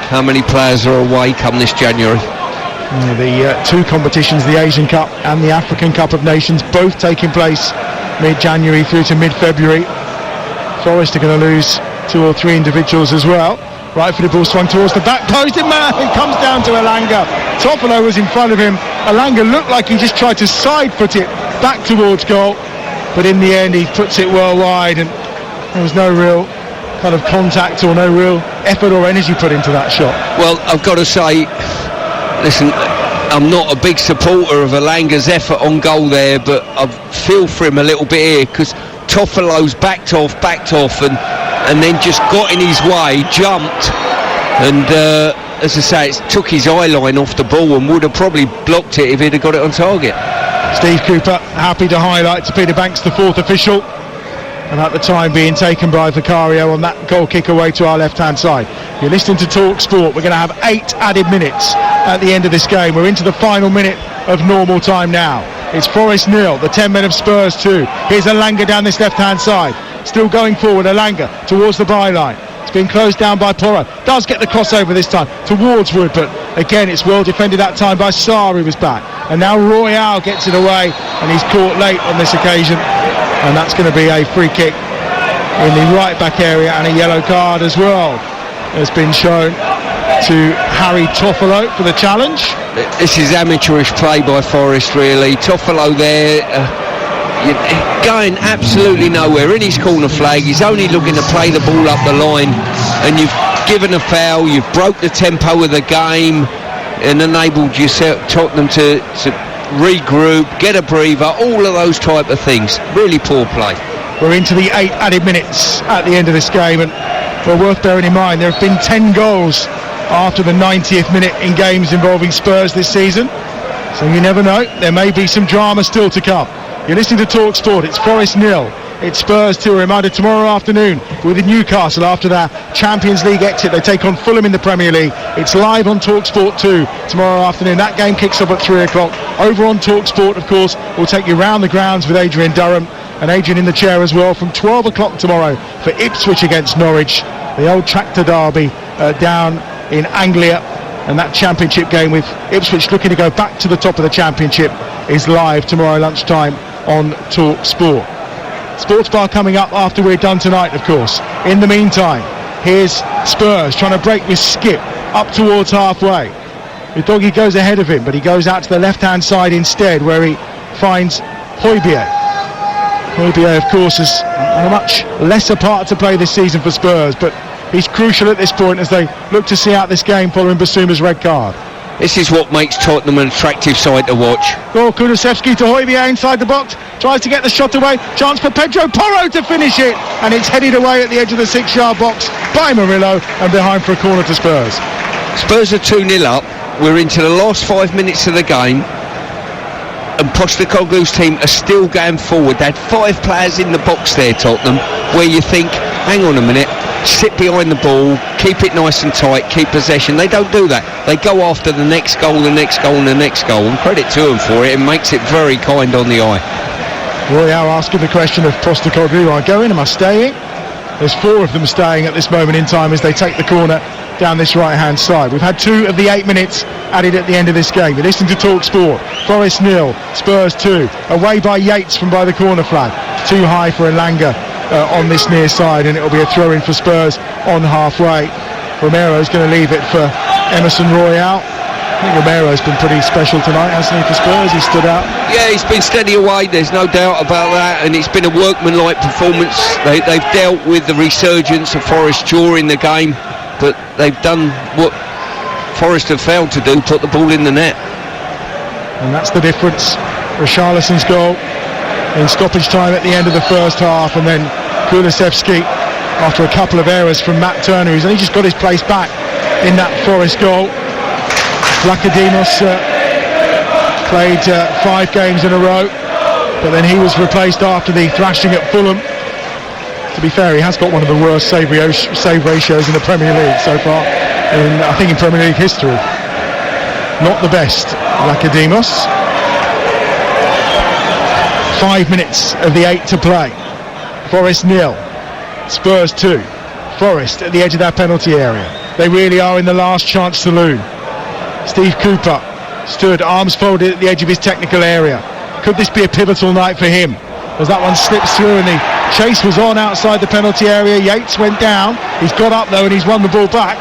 Speaker 2: how many players are away come this January.
Speaker 1: The 2 competitions, the Asian Cup and the African Cup of Nations, both taking place mid-January through to mid-February. Forest are going to lose 2 or 3 individuals as well. Right for the ball swung towards the back post, and man, it comes down to Alanga. Toffolo was in front of him. Alanga looked like he just tried to side foot it back towards goal, but in the end he puts it well wide, and there was no real kind of contact or no real effort or energy put into that shot.
Speaker 2: Well, I've got to say, listen, I'm not a big supporter of Alanga's effort on goal there, but I feel for him a little bit here, because Toffolo's backed off, and then just got in his way, jumped, and as I say, it took his eye line off the ball and would have probably blocked it if he'd have got it on target.
Speaker 1: Steve Cooper happy to highlight to Peter Banks, the 4th official, and at the time being taken by Vicario on that goal kick away to our left hand side. You're listening to TalkSport. We're going to have 8 added minutes at the end of this game. We're into the final minute of normal time now. It's Forest 0, the 10 men of Spurs 2. Here's Alanga down this left hand side, still going forward. Alanga towards the byline. It's been closed down by Porro. Does get the crossover this time towards Wood, but again it's well defended that time by Sarr, who was back. And now Royale gets it away, and he's caught late on this occasion, and that's going to be a free kick in the right back area, and a yellow card as well has been shown to Harry Toffolo for the challenge.
Speaker 2: This is amateurish play by Forest, really. Toffolo there going absolutely nowhere in his corner flag. He's only looking to play the ball up the line, and you've given a foul, you've broke the tempo of the game and enabled yourself, Tottenham, to regroup, get a breather, all of those type of things. Really poor play.
Speaker 1: We're into the 8 added minutes at the end of this game, and well, worth bearing in mind, there have been 10 goals after the 90th minute in games involving Spurs this season, so you never know, there may be some drama still to come. You're listening to TalkSport. It's Forest 0, it's Spurs 2. A reminder, tomorrow afternoon with Newcastle, after their Champions League exit, they take on Fulham in the Premier League. It's live on TalkSport 2 tomorrow afternoon. That game kicks off at 3 o'clock over on TalkSport, of course. We'll take you round the grounds with Adrian Durham, and Adrian in the chair as well, from 12 o'clock tomorrow for Ipswich against Norwich, the old tractor derby down in Anglia. And that championship game with Ipswich looking to go back to the top of the championship is live tomorrow lunchtime on TalkSport. Sports Bar coming up after we're done tonight, of course. In the meantime, here's Spurs trying to break with Skip up towards halfway. The doggy goes ahead of him, but he goes out to the left-hand side instead, where he finds Højbjerg. Højbjerg, of course, has a much lesser part to play this season for Spurs, but he's crucial at this point as they look to see out this game following Basuma's red card.
Speaker 2: This is what makes Tottenham an attractive side to watch.
Speaker 1: Oh, Kulusevski to Højbjerg inside the box, tries to get the shot away, chance for Pedro Porro to finish it, and it's headed away at the edge of the 6-yard box by Murillo, and behind for a corner to Spurs.
Speaker 2: Spurs are 2-0 up. We're into the last 5 minutes of the game, and Postecoglou's team are still going forward. They had 5 players in the box there, Tottenham, where you think, hang on a minute, sit behind the ball, keep it nice and tight, keep possession. They don't do that. They go after the next goal, the next goal and the next goal, and credit to them for it. It makes it very kind on the eye.
Speaker 1: Royale asking the question of Postecoglou, am I going, am I staying? There's 4 of them staying at this moment in time as they take the corner down this right-hand side. We've had 2 of the 8 minutes added at the end of this game. You're listening to TalkSport. Forest 0, Spurs 2. Away by Yates from by the corner flag. Too high for Elanga on this near side, and it'll be a throw-in for Spurs on halfway. Romero's going to leave it for Emerson Royale. I think Romero's been pretty special tonight, hasn't he, for Spurs? He stood out.
Speaker 2: Yeah, he's been steady away, there's no doubt about that, and it's been a workmanlike performance. They've dealt with the resurgence of Forest during the game, but they've done what Forest have failed to do, put the ball in the net.
Speaker 1: And that's the difference. Richarlison's goal in stoppage time at the end of the first half, and then Kulusevski, after a couple of errors from Matt Turner, who's only just got his place back in that Forest goal. Lacademos played 5 games in a row, but then he was replaced after the thrashing at Fulham. To be fair, he has got one of the worst save ratios in the Premier League so far, I think in Premier League history. Not the best, Lacademos. 5 minutes of the 8 to play. Forest 0, Spurs 2. Forest at the edge of their penalty area. They really are in the last chance saloon. Steve Cooper stood arms folded at the edge of his technical area. Could this be a pivotal night for him? As that one slips through and the chase was on outside the penalty area. Yates went down. He's got up though and he's won the ball back.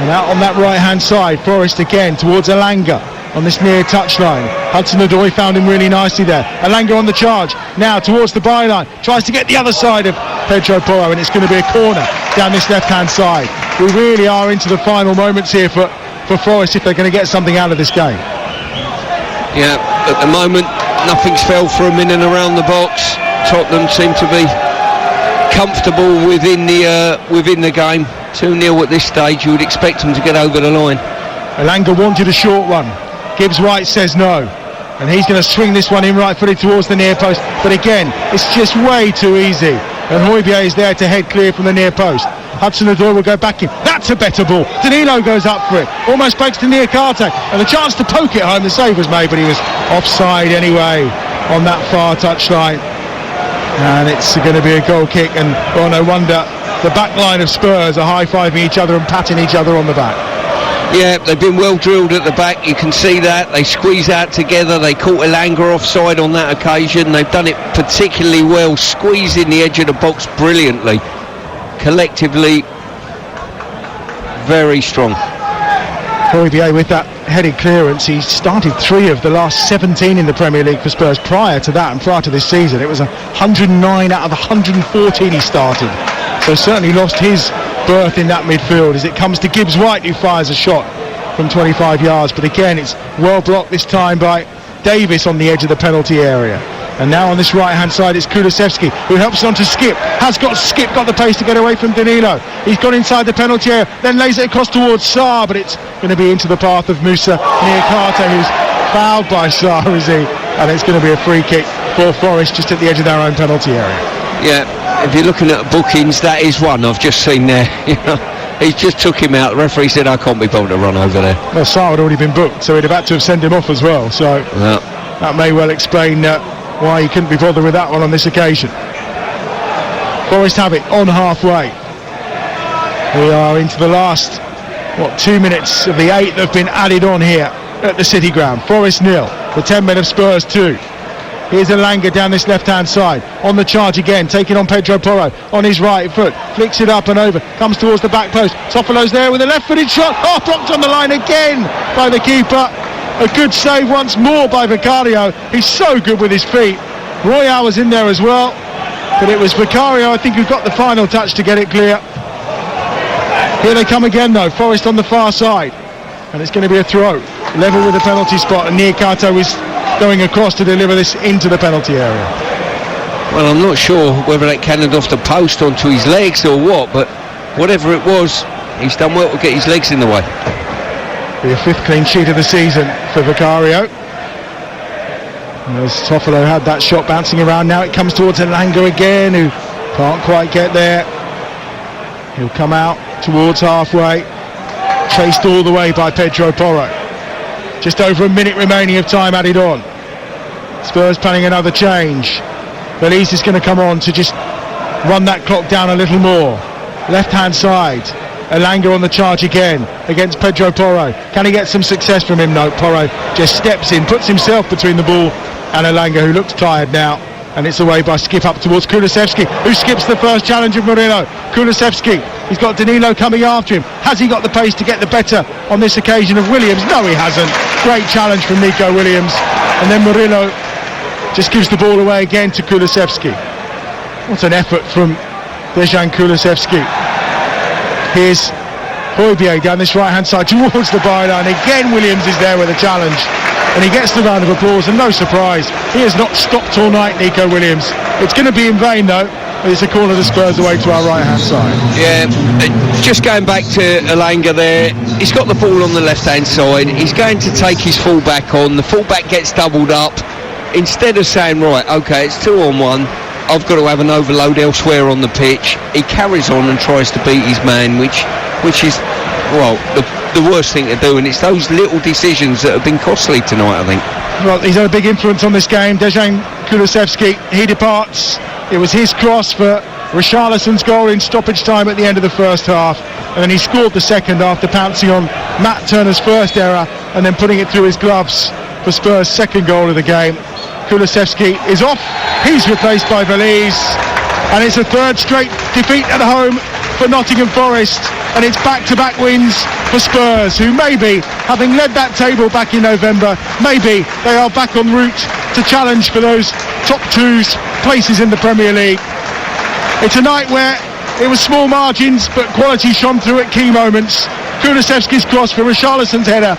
Speaker 1: And out on that right-hand side, Forest again towards Elanga on this near touchline. Hudson-Odoi found him really nicely there. Elanga on the charge, now towards the byline, tries to get the other side of Pedro Porro, and it's going to be a corner down this left-hand side. We really are into the final moments here for Forest if they're going to get something out of this game.
Speaker 2: Yeah, at the moment, nothing's fell for them in and around the box. Tottenham seem to be comfortable within the game. 2-0 at this stage, you would expect them to get over the line.
Speaker 1: Elanga wanted a short one. Gibbs White says no, and he's going to swing this one in right-footed towards the near post, but again it's just way too easy, and Højbjerg is there to head clear from the near post. Hudson-Odoi will go back in. That's a better ball. Danilo goes up for it, almost breaks to Niakate, and the chance to poke it home. The save was made, but he was offside anyway on that far touchline, and it's going to be a goal kick. And no wonder the back line of Spurs are high-fiving each other and patting each other on the back.
Speaker 2: Yeah, they've been well drilled at the back, you can see that. They squeeze out together, they caught Elanga offside on that occasion. They've done it particularly well, squeezing the edge of the box brilliantly. Collectively, very strong.
Speaker 1: Højbjerg with that headed clearance. He started 3 of the last 17 in the Premier League for Spurs prior to that, and prior to this season. It was 109 out of 114 he started. So certainly lost his berth in that midfield as it comes to Gibbs White, who fires a shot from 25 yards, but again it's well blocked this time by Davis on the edge of the penalty area. And now on this right hand side it's Kulusevski, who helps on to Skip. Skip got the pace to get away from Danilo. He's gone inside the penalty area, then lays it across towards Sarr, but it's going to be into the path of Moussa Niakate, who's fouled by Sarr, is he? And it's going to be a free kick for Forest just at the edge of their own penalty area.
Speaker 2: Yeah, if you're looking at bookings, that is one I've just seen there. He just took him out. The referee said, I can't be bothered to run over there.
Speaker 1: Well, Sarr had already been booked, so he'd have had to have sent him off as well. So that may well explain why he couldn't be bothered with that one on this occasion. Forest have it on halfway. We are into the last 2 minutes of the 8 that have been added on here at the City Ground. Forest 0, the 10 men of Spurs 2. Here's Elanga down this left-hand side, on the charge again, taking on Pedro Porro on his right foot, flicks it up and over, comes towards the back post. Toffolo's there with a left-footed shot. Oh, blocked on the line again by the keeper. A good save once more by Vicario. He's so good with his feet. Royale was in there as well, but it was Vicario, I think, who got the final touch to get it clear. Here they come again though, Forest on the far side, and it's going to be a throw, level with the penalty spot, and Niakato is going across to deliver this into the penalty area.
Speaker 2: Well, I'm not sure whether that cannoned off the post onto his legs or what, but whatever it was, he's done well to get his legs in the way.
Speaker 1: Be a 5th clean sheet of the season for Vicario. As Toffolo had that shot bouncing around, now it comes towards Elanga again, who can't quite get there. He'll come out towards halfway, chased all the way by Pedro Porro. Just over a minute remaining of time added on. Spurs planning another change. Belize is going to come on to just run that clock down a little more. Left hand side, Elanga on the charge again against Pedro Porro. Can he get some success from him? No, Porro just steps in, puts himself between the ball and Elanga, who looks tired now, and it's away by skip up towards Kulusevski, who skips the first challenge of Murillo. Kulusevski, he's got Danilo coming after him. Has he got the pace to get the better on this occasion of Williams? No, he hasn't. Great challenge from Nico Williams, and then Murillo just gives the ball away again to Kulusevski. What an effort from Dejan Kulusevski. Here's Højbjerg down this right hand side towards the byline. Again Williams is there with a challenge, and he gets the round of applause, and no surprise, he has not stopped all night, Nico Williams. It's going to be in vain though. It's a corner to Spurs away to our right hand side.
Speaker 2: Yeah, just going back to Elanga there, he's got the ball on the left hand side, he's going to take his fullback on, the fullback gets doubled up. Instead of saying, right, okay, it's 2-on-1, I've got to have an overload elsewhere on the pitch, he carries on and tries to beat his man, which is, well, the worst thing to do, and it's those little decisions that have been costly tonight, I think.
Speaker 1: Well, he's had a big influence on this game. Dejan Kulusevski, he departs. It was his cross for Richarlison's goal in stoppage time at the end of the first half, and then he scored the second after pouncing on Matt Turner's first error and then putting it through his gloves for Spurs' second goal of the game. Kulusevski is off, he's replaced by Belize, and it's a third straight defeat at home for Nottingham Forest, and it's back-to-back wins for Spurs, who maybe, having led that table back in November, maybe they are back en route to challenge for those top 2's places in the Premier League. It's a night where it was small margins, but quality shone through at key moments. Kulusevski's cross for Richarlison's header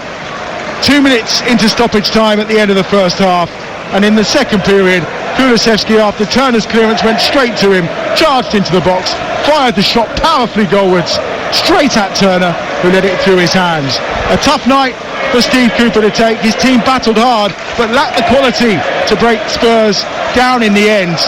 Speaker 1: 2 minutes into stoppage time at the end of the first half, and in the second period Kulusevski, after Turner's clearance, went straight to him, charged into the box, fired the shot powerfully goalwards straight at Turner, who let it through his hands. A tough night for Steve Cooper to take. His team battled hard but lacked the quality to break Spurs down in the end.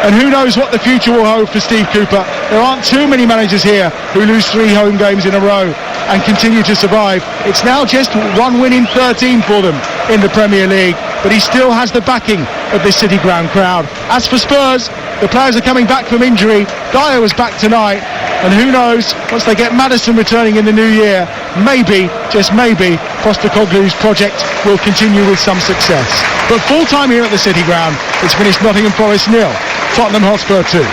Speaker 1: And who knows what the future will hold for Steve Cooper. There aren't too many managers here who lose 3 home games in a row and continue to survive. It's now just 1 win in 13 for them in the Premier League, but he still has the backing of this City Ground crowd. As for Spurs, the players are coming back from injury. Dyer was back tonight, and who knows, once they get Maddison returning in the new year, maybe, just maybe, Postecoglou's project will continue with some success. But full time here at the City Ground, it's finished Nottingham Forest 0, Tottenham Hotspur 2.